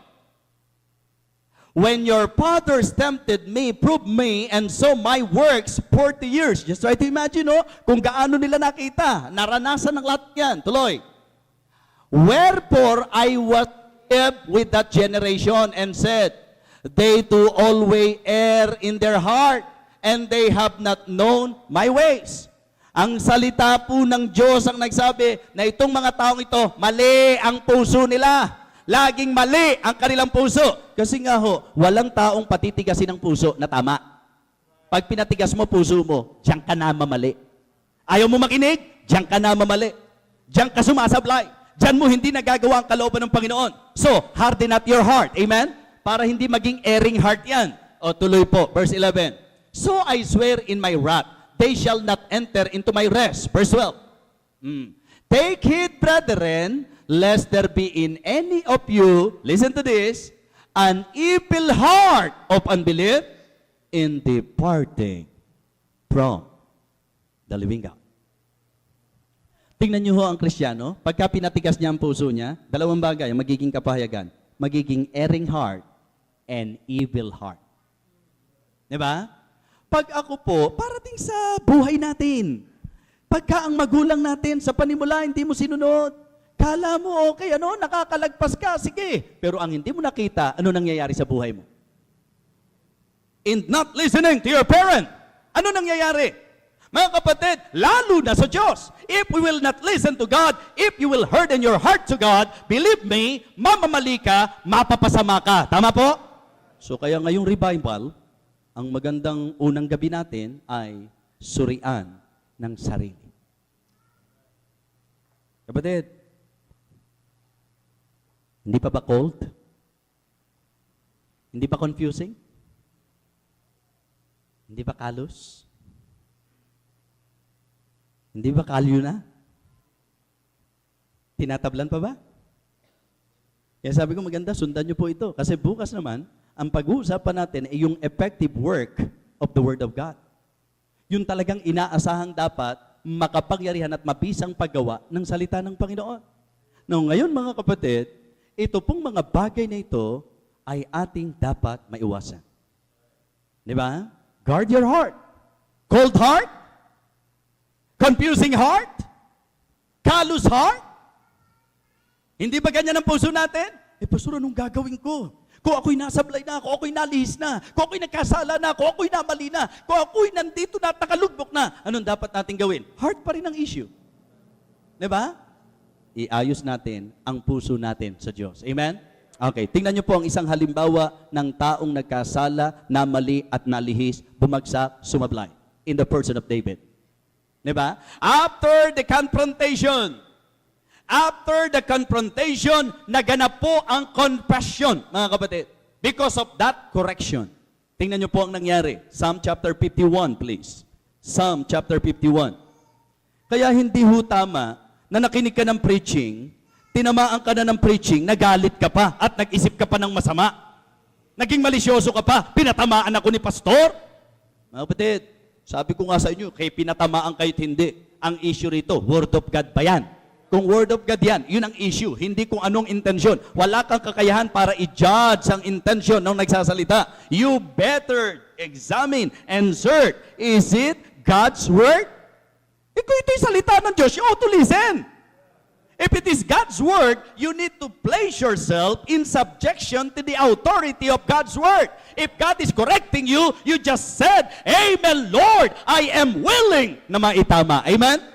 When your fathers tempted me, proved me, and saw my works 40 years. Just try to imagine, kung gaano nila nakita. Naranasan ng lahat yan. Tuloy. Wherefore I was with that generation and said, they too always err in their heart, and they have not known my ways. Ang salita po ng Diyos ang nagsabi na itong mga taong ito, mali ang puso nila. Laging mali ang kanilang puso. Kasi nga walang taong patitigasin ng puso na tama. Pag pinatigas mo puso mo, diyan ka na mamali. Ayaw mo makinig, diyan ka na mamali. Diyan ka sumasablay. Diyan mo hindi nagagawa ang kalooban ng Panginoon. So, harden not your heart. Amen? Para hindi maging erring heart yan. O tuloy po, verse 11. So I swear in my wrath, they shall not enter into my rest. Verse 12. Take heed, brethren, lest there be in any of you, listen to this, an evil heart of unbelief in departing from the living God. Tingnan niyo ang Kristiyano, pagka pinatigas niya ang puso niya, dalawang bagay ang magiging kapahayagan. Magiging erring heart and evil heart. Diba? Pag ako po, parating sa buhay natin. Pagka ang magulang natin sa panimula, hindi mo sinunod, kala mo okay, nakakalagpas ka, sige. Pero ang hindi mo nakita, ano nangyayari sa buhay mo? In not listening to your parent, ano nangyayari? Mga kapatid, lalo na sa Diyos. If we will not listen to God, if you will harden your heart to God, believe me, mamamali ka, mapapasama ka. Tama po? So kaya ngayong revival, ang magandang unang gabi natin ay surian ng sarili. Kapatid, hindi pa ba cold? Hindi pa confusing? Hindi ba kalos? Hindi ba kalyo na? Tinatablan pa ba? Kaya sabi ko maganda, sundan niyo po ito. Kasi bukas naman, ang pag-uusapan natin ay yung effective work of the Word of God. Yung talagang inaasahang dapat makapangyarihan at mabisang paggawa ng salita ng Panginoon. Now, ngayon mga kapatid, ito pong mga bagay na ito ay ating dapat maiwasan. Di ba? Guard your heart. Cold heart? Confusing heart? Callous heart? Hindi ba ganyan ang puso natin? Pastor, anong gagawin ko? Kung ako'y nasablay na, kung ako'y nalihis na, kung ako'y nagkasala na, kung ako'y namali na, kung ako'y nandito na, nakalugbok na, anong dapat natin gawin? Heart pa rin ang issue. Diba? Iayos natin ang puso natin sa Diyos. Amen? Okay, tingnan niyo po ang isang halimbawa ng taong nagkasala, namali at nalihis, bumagsak, sumablay. In the person of David. Diba? After the confrontation, naganap po ang confession, mga kapatid. Because of that correction. Tingnan niyo po ang nangyari. Psalm chapter 51, please. Psalm chapter 51. Kaya hindi ho tama na nakinig ka ng preaching, tinamaan ka na ng preaching, nagalit ka pa at nag-isip ka pa ng masama. Naging malisyoso ka pa, pinatamaan ako ni pastor. Mga kapatid, sabi ko nga sa inyo, kay pinatamaan kahit hindi. Ang issue rito, Word of God ba yan? Kung Word of God yan, yun ang issue. Hindi kung anong intensyon. Wala kang kakayahan para i-judge ang intensyon ng nagsasalita. You better examine and search. Is it God's Word? Kung ito'y salita ng Diyos, you ought to listen. If it is God's Word, you need to place yourself in subjection to the authority of God's Word. If God is correcting you, you just said, Amen, Lord, I am willing na maitama. Amen?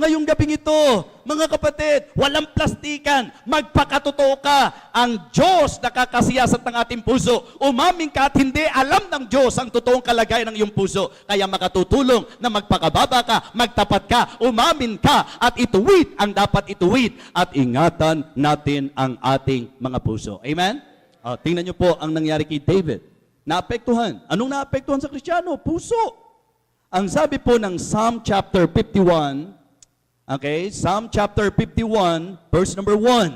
Ngayong gabing ito, mga kapatid, walang plastikan, magpakatotoo ka. Ang Diyos nakakasiyasat ng ating puso. Umamin ka at hindi alam ng Diyos ang totoong kalagayan ng iyong puso. Kaya makatutulong na magpakababa ka, magtapat ka, umamin ka, at ituwid ang dapat ituwid. At ingatan natin ang ating mga puso. Amen? Tingnan niyo po ang nangyari kay David. Naapektuhan. Anong naapektuhan sa Kristiyano? Puso. Ang sabi po ng Psalm chapter 51, okay, Psalm chapter 51, verse number 1.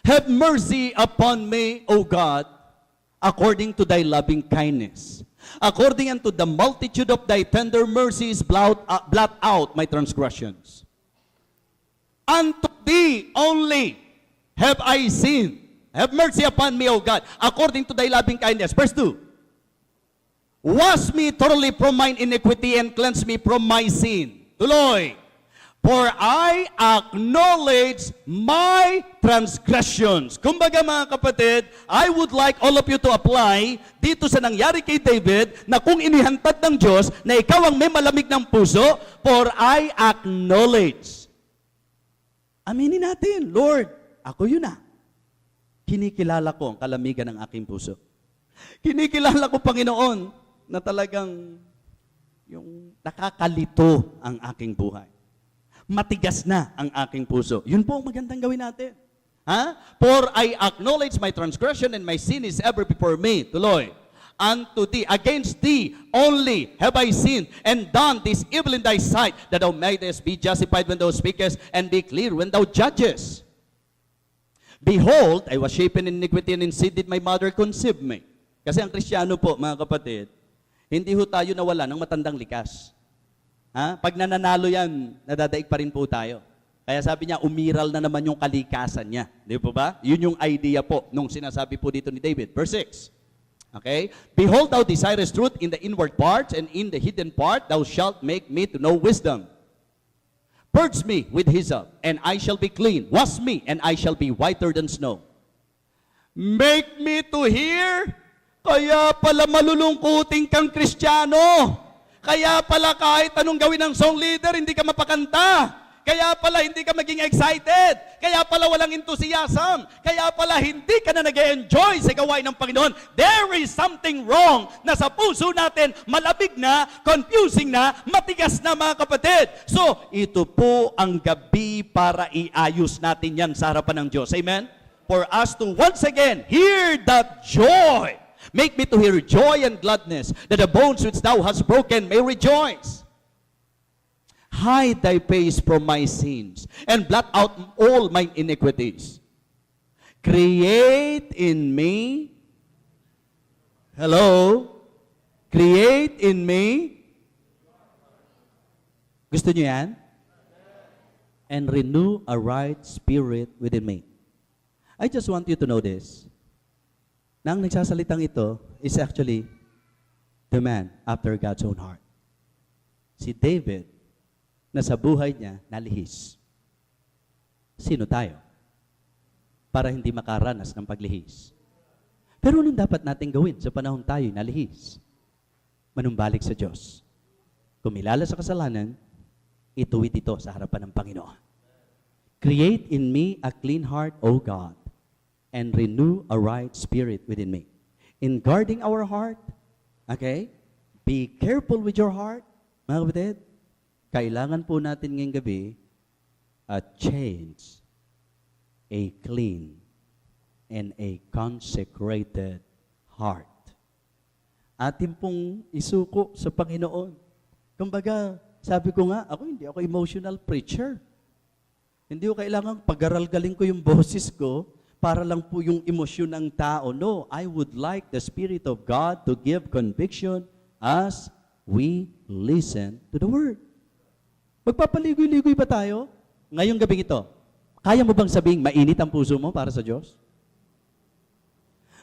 Have mercy upon me, O God, according to thy loving kindness. According unto the multitude of thy tender mercies, blot out my transgressions. Unto thee only have I sinned. Have mercy upon me, O God, according to thy loving kindness. Verse 2. Wash me thoroughly from mine iniquity and cleanse me from my sin. Tuloy. For I acknowledge my transgressions. Kumbaga mga kapatid, I would like all of you to apply dito sa nangyari kay David na kung inihantad ng Diyos na ikaw ang may malamig ng puso, for I acknowledge. Aminin natin, Lord, ako yun na. Kinikilala ko ang kalamigan ng aking puso. Kinikilala ko, Panginoon, na talagang yung nakakalito ang aking buhay. Matigas na ang aking puso. Yun po ang magandang gawin natin. For I acknowledge my transgression and my sin is ever before me. Tuloy. Unto thee, against thee only have I sinned and done this evil in thy sight, that thou mayest be justified when thou speakest and be clear when thou judgest. Behold, I was shapen in iniquity and in sin did my mother conceive me. Kasi ang Kristiyano po, mga kapatid, hindi ho tayo nawala ng matandang likas. Pag nananalo yan, nadadaig pa rin po tayo. Kaya sabi niya, umiral na naman yung kalikasan niya. Di po ba? Yun yung idea po nung sinasabi po dito ni David. Verse 6. Okay? Behold, thou desirest truth in the inward parts, and in the hidden part thou shalt make me to know wisdom. Purge me with hyssop, and I shall be clean. Wash me, and I shall be whiter than snow. Make me to hear. Kaya pala malulungkuting kang Kristiyano. Kaya pala kahit anong gawin ng song leader, hindi ka mapakanta. Kaya pala hindi ka maging excited. Kaya pala walang enthusiasm. Kaya pala hindi ka na nag-enjoy sa gawain ng Panginoon. There is something wrong na sa puso natin, malabig na, confusing na, matigas na mga kapatid. So, ito po ang gabi para iayos natin yan sa harapan ng Diyos. Amen? For us to once again hear that joy. Make me to hear joy and gladness, that the bones which thou hast broken may rejoice. Hide thy face from my sins, and blot out all mine iniquities. Create in me. Hello? Create in me. Gusto niyo yan? And renew a right spirit within me. I just want you to know this. Na ang nagsasalitang ito is actually the man after God's own heart. Si David, na sa buhay niya, nalihis. Sino tayo? Para hindi makaranas ng paglihis. Pero anong dapat natin gawin sa panahon tayo nalihis? Manumbalik sa Diyos. Kumilala sa kasalanan, ituwid ito sa harapan ng Panginoon. Create in me a clean heart, O God, and renew a right spirit within me. In guarding our heart, okay, be careful with your heart, mga kapatid. Kailangan po natin ngayong gabi a change, a clean, and a consecrated heart. Atin pong isuko sa Panginoon. Kumbaga, sabi ko nga, hindi ako emotional preacher. Hindi ko kailangan pag-aral-galing ko yung boses ko para lang po yung emosyon ng tao. No, I would like the Spirit of God to give conviction as we listen to the Word. Magpapaligoy-ligoy ba tayo? Ngayong gabing ito, kaya mo bang sabing mainit ang puso mo para sa Diyos?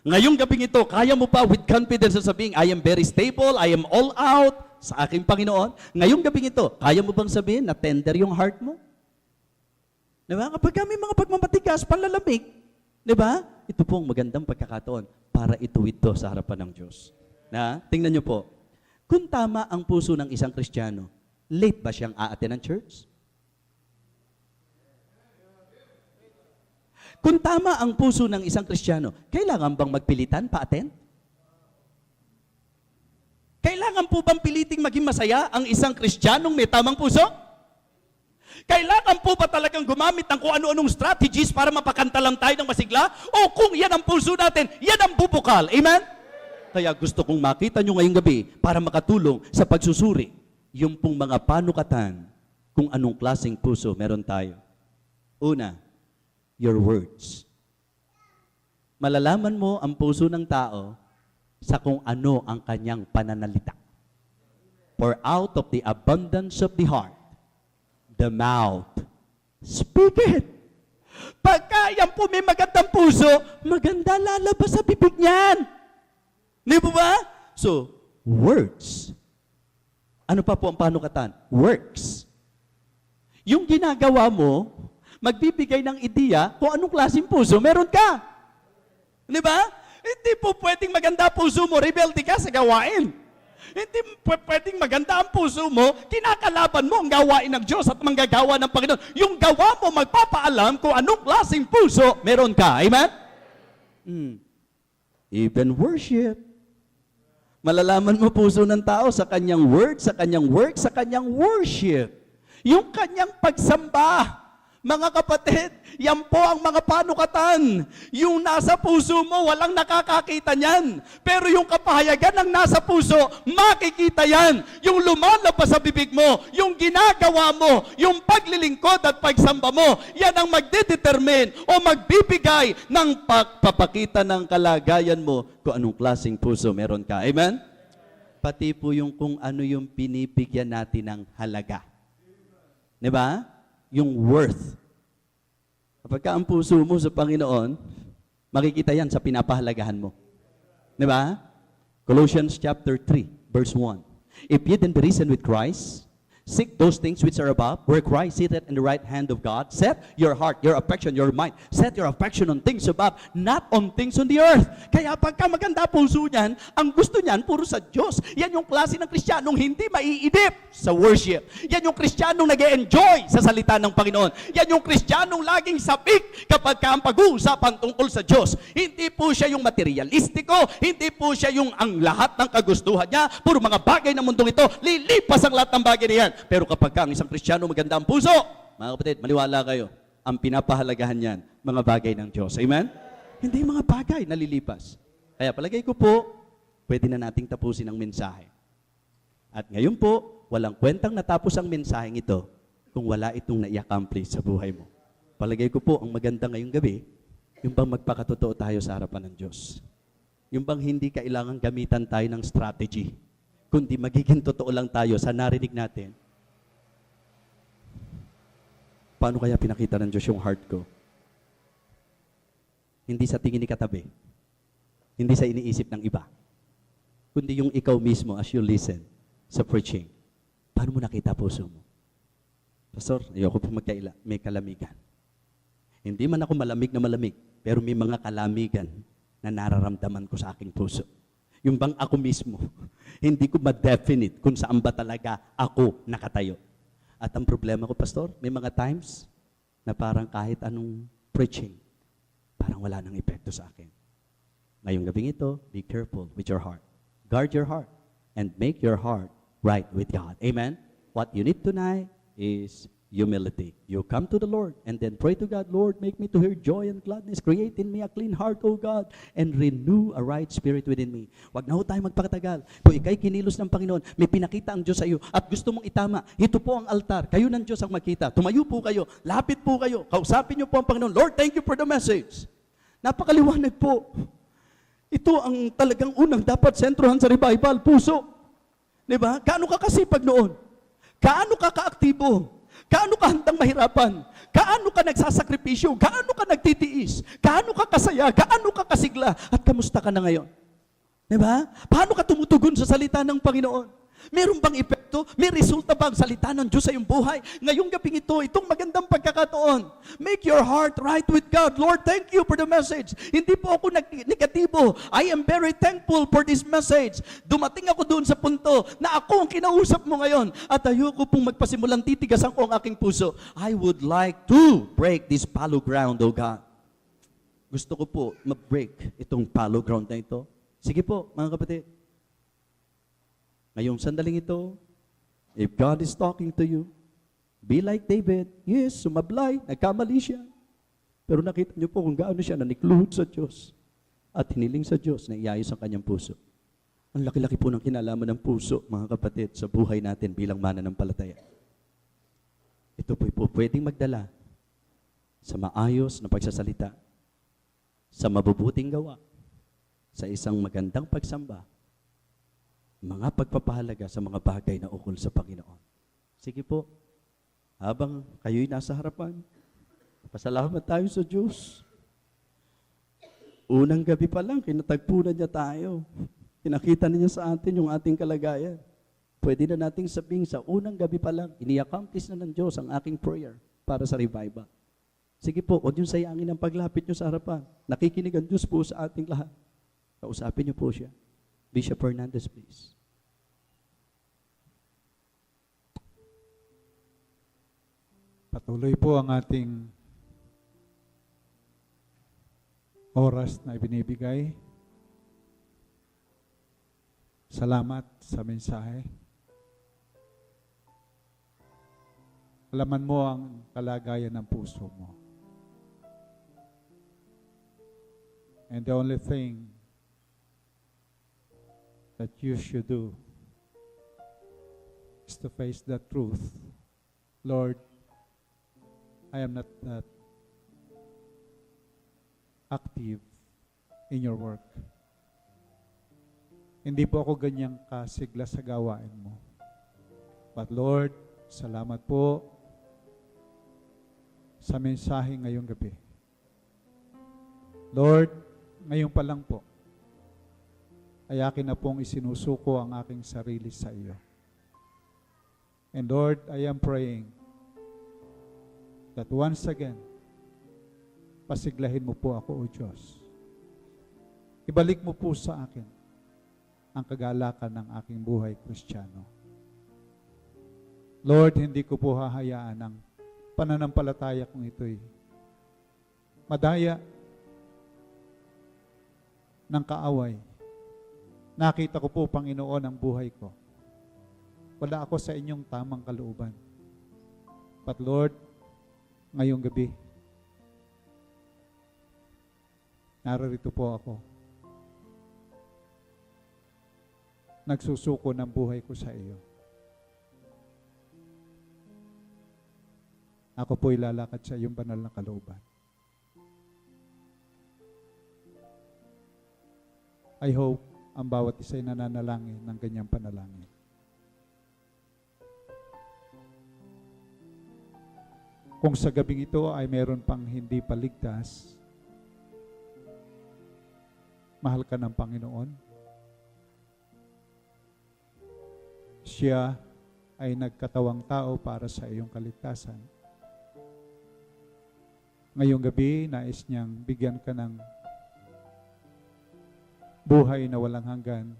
Ngayong gabing ito, kaya mo pa with confidence na sabing, I am very stable, I am all out sa aking Panginoon? Ngayong gabing ito, kaya mo bang sabihin na tender yung heart mo? Diba? Kapag may mga pagmamatigas, panlalamig, diba? Ito po ang magandang pagkakataon para ituwid to sa harapan ng Diyos. Tingnan nyo po, kung tama ang puso ng isang Kristiyano, late ba siyang aaten ng church? Kung tama ang puso ng isang Kristiyano, kailangan bang magpilitan pa-attend? Kailangan po bang piliting maging masaya ang isang Kristiyanong may tamang puso? Kailangan po ba talagang gumamit ng kung ano-anong strategies para mapakanta lang tayo ng masigla? O kung yan ang puso natin, yan ang bubukal. Amen? Kaya gusto kong makita nyo ngayong gabi para makatulong sa pagsusuri yung pong mga panukatan kung anong klaseng puso meron tayo. Una, your words. Malalaman mo ang puso ng tao sa kung ano ang kanyang pananalita. For out of the abundance of the heart, the mouth speaketh. Pagka yan po may magandang puso, maganda lalabas sa bibig niyan. Di ba? So, words. Ano pa po ang panukatan? Works. Yung ginagawa mo, magbibigay ng ideya kung anong klaseng puso meron ka. Di ba? Hindi po pwedeng maganda puso mo, rebelde ka sa gawain. Hindi pwedeng maganda ang puso mo, kinakalaban mo ang gawain ng Diyos at manggagawa ng Panginoon. Yung gawa mo, magpapaalam kung anong klaseng puso meron ka. Amen? Even worship. Malalaman mo puso ng tao sa kanyang word, sa kanyang work, sa kanyang worship. Yung kanyang pagsamba. Mga kapatid, yan po ang mga panukatan. Yung nasa puso mo, walang nakakakita niyan. Pero yung kapahayagan ng nasa puso, makikita yan. Yung lumalabas sa bibig mo, yung ginagawa mo, yung paglilingkod at pagsamba mo, yan ang magdedetermine o magbibigay ng pagpapakita ng kalagayan mo kung anong klaseng puso meron ka. Amen? Pati po yung kung ano yung pinipigyan natin ng halaga. Diba? Yung worth. Kapag ang puso mo sa Panginoon, makikita yan sa pinapahalagahan mo. Di ba? Colossians chapter 3, verse 1. If ye then be risen with Christ, seek those things which are above, where Christ sitteth in the right hand of God. Set your heart, your affection, your mind. Set your affection on things above, not on things on the earth. Kaya pagka maganda puso niyan, ang gusto niyan, puro sa Diyos. Yan yung klase ng Kristiyanong hindi maiidip sa worship. Yan yung Kristiyanong nag-e-enjoy sa salita ng Panginoon. Yan yung Kristiyanong laging sabik kapag ang pag-uusapan tungkol sa Diyos. Hindi po siya yung materialistiko, hindi po siya yung ang lahat ng kagustuhan niya, puro mga bagay ng mundong ito, lilipas ang lahat ng bagay niyan. Pero kapag ang isang Kristiyano maganda ang puso, mga kapatid, maniwala kayo, ang pinapahalagahan niyan, mga bagay ng Diyos. Amen? Hindi mga bagay nalilipas. Kaya palagay ko po, pwede na nating tapusin ang mensahe. At ngayon po, walang kwentang natapos ang mensaheng ito kung wala itong nai-accomplish sa buhay mo. Palagay ko po, ang maganda ngayong gabi, Yung bang magpakatotoo tayo sa harapan ng Diyos. Yung bang hindi kailangan gamitan tayo ng strategy, kundi magiging totoo lang tayo sa narinig natin. Paano kaya pinakita ng Diyos yung heart ko? Hindi sa tingin ni katabi, hindi sa iniisip ng iba, kundi yung ikaw mismo as you listen sa preaching. Paano mo nakita puso mo? Pastor, ayoko po may kalamigan. Hindi man ako malamig na malamig, pero may mga kalamigan na nararamdaman ko sa aking puso. Yung bang ako mismo, hindi ko ma-definite kung saan ba talaga ako nakatayo. At ang problema ko, Pastor, may mga times na parang kahit anong preaching, parang wala nang epekto sa akin. Ngayong gabing ito, be careful with your heart. Guard your heart and make your heart right with God. Amen? What you need tonight is humility. You come to the Lord and then pray to God, Lord, make me to hear joy and gladness. Create in me a clean heart, O God, and renew a right spirit within me. Huwag na ho tayo magpakatagal. Kung ikay kinilos ng Panginoon, may pinakita ang Diyos sa iyo at gusto mong itama, ito po ang altar. Kayo ng Diyos ang makita. Tumayo po kayo. Lapit po kayo. Kausapin niyo po ang Panginoon. Lord, thank you for the message. Napakaliwanag po. Ito ang talagang unang dapat sentrohan sa revival, puso. Diba? Kaano ka kasipag noon? Kaano ka kaaktibo? Kaano ka handang mahirapan? Kaano ka nagsasakripisyo? Kaano ka nagtitiis? Kaano ka kasaya? Kaano ka kasigla? At kamusta ka na ngayon? Diba? Paano ka tumutugon sa salita ng Panginoon? Meron bang epekto? May resulta ba ang salita ng Diyos sa iyong buhay? Ngayong gabing ito, itong magandang pagkakataon, make your heart right with God. Lord, thank you for the message. Hindi po ako negatibo. I am very thankful for this message. Dumating ako doon sa punto na ako ang kinausap mo ngayon at ayoko pong magpasimulang titigasan ko ang aking puso. I would like to break this fallow ground, O God. Gusto ko po ma-break itong fallow ground na ito. Sige po, mga kapatid. Ngayong sandaling ito, if God is talking to you, be like David. Yes, sumablay, nagkamali siya. Pero nakita niyo po kung gaano siya nanikluhod sa Diyos at hiniling sa Diyos na iayos ang kanyang puso. Ang laki-laki po ng kinalaman ng puso, mga kapatid, sa buhay natin bilang mananampalataya. Ito po pwedeng magdala sa maayos na pagsasalita, sa mabubuting gawa, sa isang magandang pagsamba, mga pagpapahalaga sa mga bagay na ukol sa Panginoon. Sige po, habang kayo'y nasa harapan, pasalamat tayo sa Diyos. Unang gabi pa lang, kinatagpunan niya tayo. Pinakita niya sa atin yung ating kalagayan. Pwede na nating sabihin sa unang gabi pa lang, ini-accomplish na ng Diyos ang aking prayer para sa revival. Sige po, huwag yung sayangin ang paglapit niyo sa harapan. Nakikinig ang Diyos po sa ating lahat. Kausapin niyo po siya. Bishop Fernandez, please. Patuloy po ang ating oras na ibinibigay. Salamat sa mensahe. Alaman mo ang kalagayan ng puso mo. And the only thing that you should do is to face the truth. Lord, I am not that active in your work. Hindi po ako ganyang kasigla sa gawain mo. But Lord, salamat po sa mensahe ngayong gabi. Lord, ngayon pa lang po, ay akin na pong isinusuko ang aking sarili sa iyo. And Lord, I am praying that once again, pasiglahin mo po ako, O Diyos. Ibalik mo po sa akin ang kagalakan ng aking buhay Kristiyano. Lord, hindi ko po hahayaan ang pananampalataya kong ito'y madaya ng kaaway. Nakita ko po, Panginoon, ang buhay ko. Wala ako sa inyong tamang kalooban. But Lord, ngayong gabi, narito po ako. Nagsusuko ng buhay ko sa iyo. Ako po'y lalakad sa iyong banal na kalooban. I hope ang bawat isa ay nananalangin ng ganyang panalangin. Kung sa gabing ito ay meron pang hindi paligtas, mahal ka ng Panginoon. Siya ay nagkatawang tao para sa iyong kaligtasan. Ngayong gabi, nais niyang bigyan ka ng buhay na walang hanggan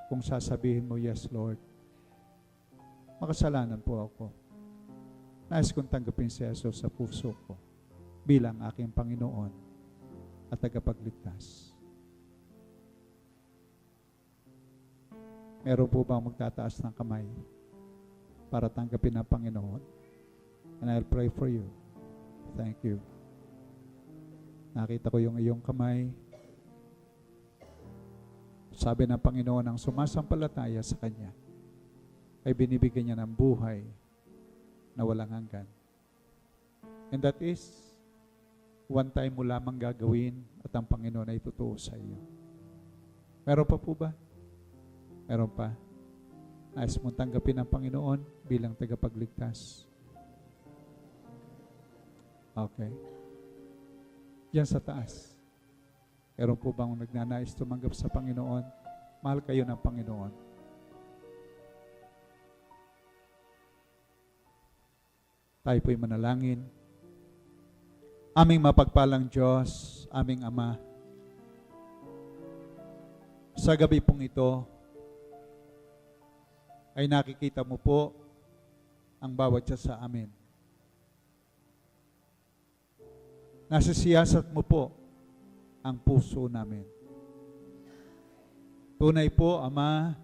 kung sasabihin mo, yes, Lord. Makasalanan po ako. Nais kong tanggapin si Jesus sa puso ko bilang aking Panginoon at tagapagligtas. Meron po bang magtataas ng kamay para tanggapin ng Panginoon? And I'll pray for you. Thank you. Nakita ko yung iyong kamay. Sabi ng Panginoon, ang sumasampalataya sa Kanya ay binibigyan niya ng buhay na walang hanggan. And that is, one time mo lamang gagawin at ang Panginoon ay totoo sa iyo. Meron pa po ba? Meron pa? Nais mong tanggapin ang Panginoon bilang tagapagligtas. Okay. Diyan sa taas. Meron po bang nagnanais tumanggap sa Panginoon? Mahal kayo ng Panginoon. Tayo po'y manalangin. Aming mapagpalang Diyos, aming Ama, sa gabi pong ito, ay nakikita mo po ang bawat isa sa amin. Nasisiyasat mo po ang puso namin. Tunay po, Ama,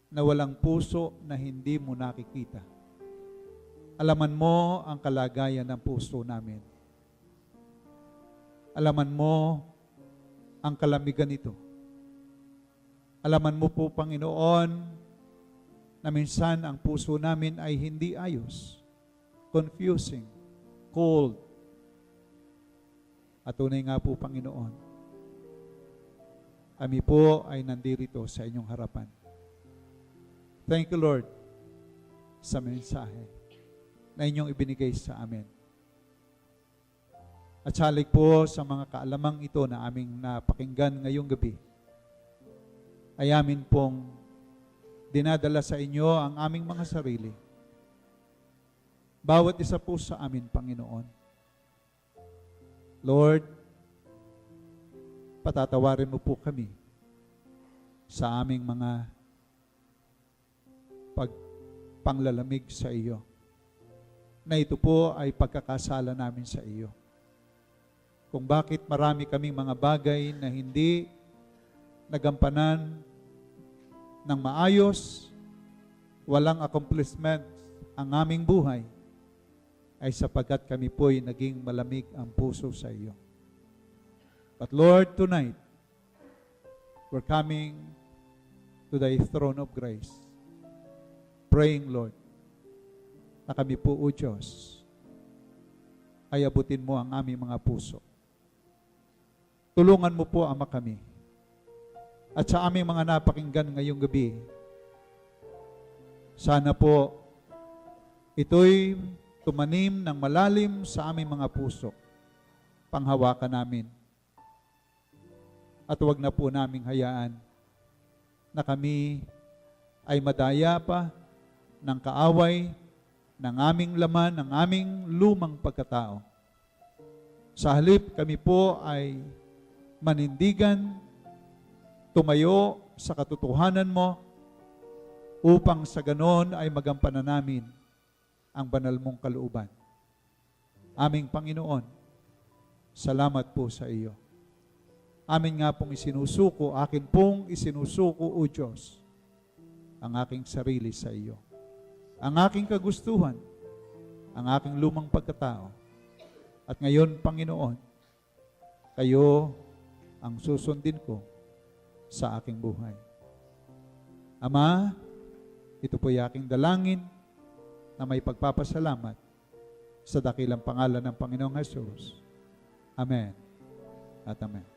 na walang puso na hindi mo nakikita. Alaman mo ang kalagayan ng puso namin. Alaman mo ang kalamigan nito. Alaman mo po, Panginoon, na minsan ang puso namin ay hindi ayos, confusing, cold. At tunay nga po, Panginoon, kami po ay nandirito sa inyong harapan. Thank you, Lord, sa mensahe na inyong ibinigay sa amin. At salik po sa mga kaalamang ito na aming napakinggan ngayong gabi, ay amin pong dinadala sa inyo ang aming mga sarili. Bawat isa po sa amin, Panginoon. Lord, patatawarin mo po kami sa aming mga panglalamig sa iyo. Na ito po ay pagkakasala namin sa iyo. Kung bakit marami kaming mga bagay na hindi nagampanan ng maayos, walang accomplishment ang aming buhay, ay sapagkat kami po'y naging malamig ang puso sa iyo. But Lord, tonight, we're coming to thy throne of grace, praying, Lord, na kami po, O Diyos, ay abutin mo ang aming mga puso. Tulungan mo po, Ama, kami. At sa aming mga napakinggan ngayong gabi, sana po ito'y tumanim ng malalim sa aming mga puso. Panghawakan namin. At huwag na po naming hayaan na kami ay madaya pa ng kaaway ng aming laman, ng aming lumang pagkatao. Sa halip, kami po ay manindigan, tumayo sa katotohanan mo, upang sa ganon ay magampanan namin ang banal mong kalooban. Aming Panginoon, salamat po sa iyo. Amin nga pong isinusuko, akin pong isinusuko, O Diyos, ang aking sarili sa iyo. Ang aking kagustuhan, ang aking lumang pagkatao. At ngayon, Panginoon, kayo ang susundin ko sa aking buhay. Ama, ito po'y aking dalangin na may pagpapasalamat sa dakilang pangalan ng Panginoong Hesus. Amen at amen.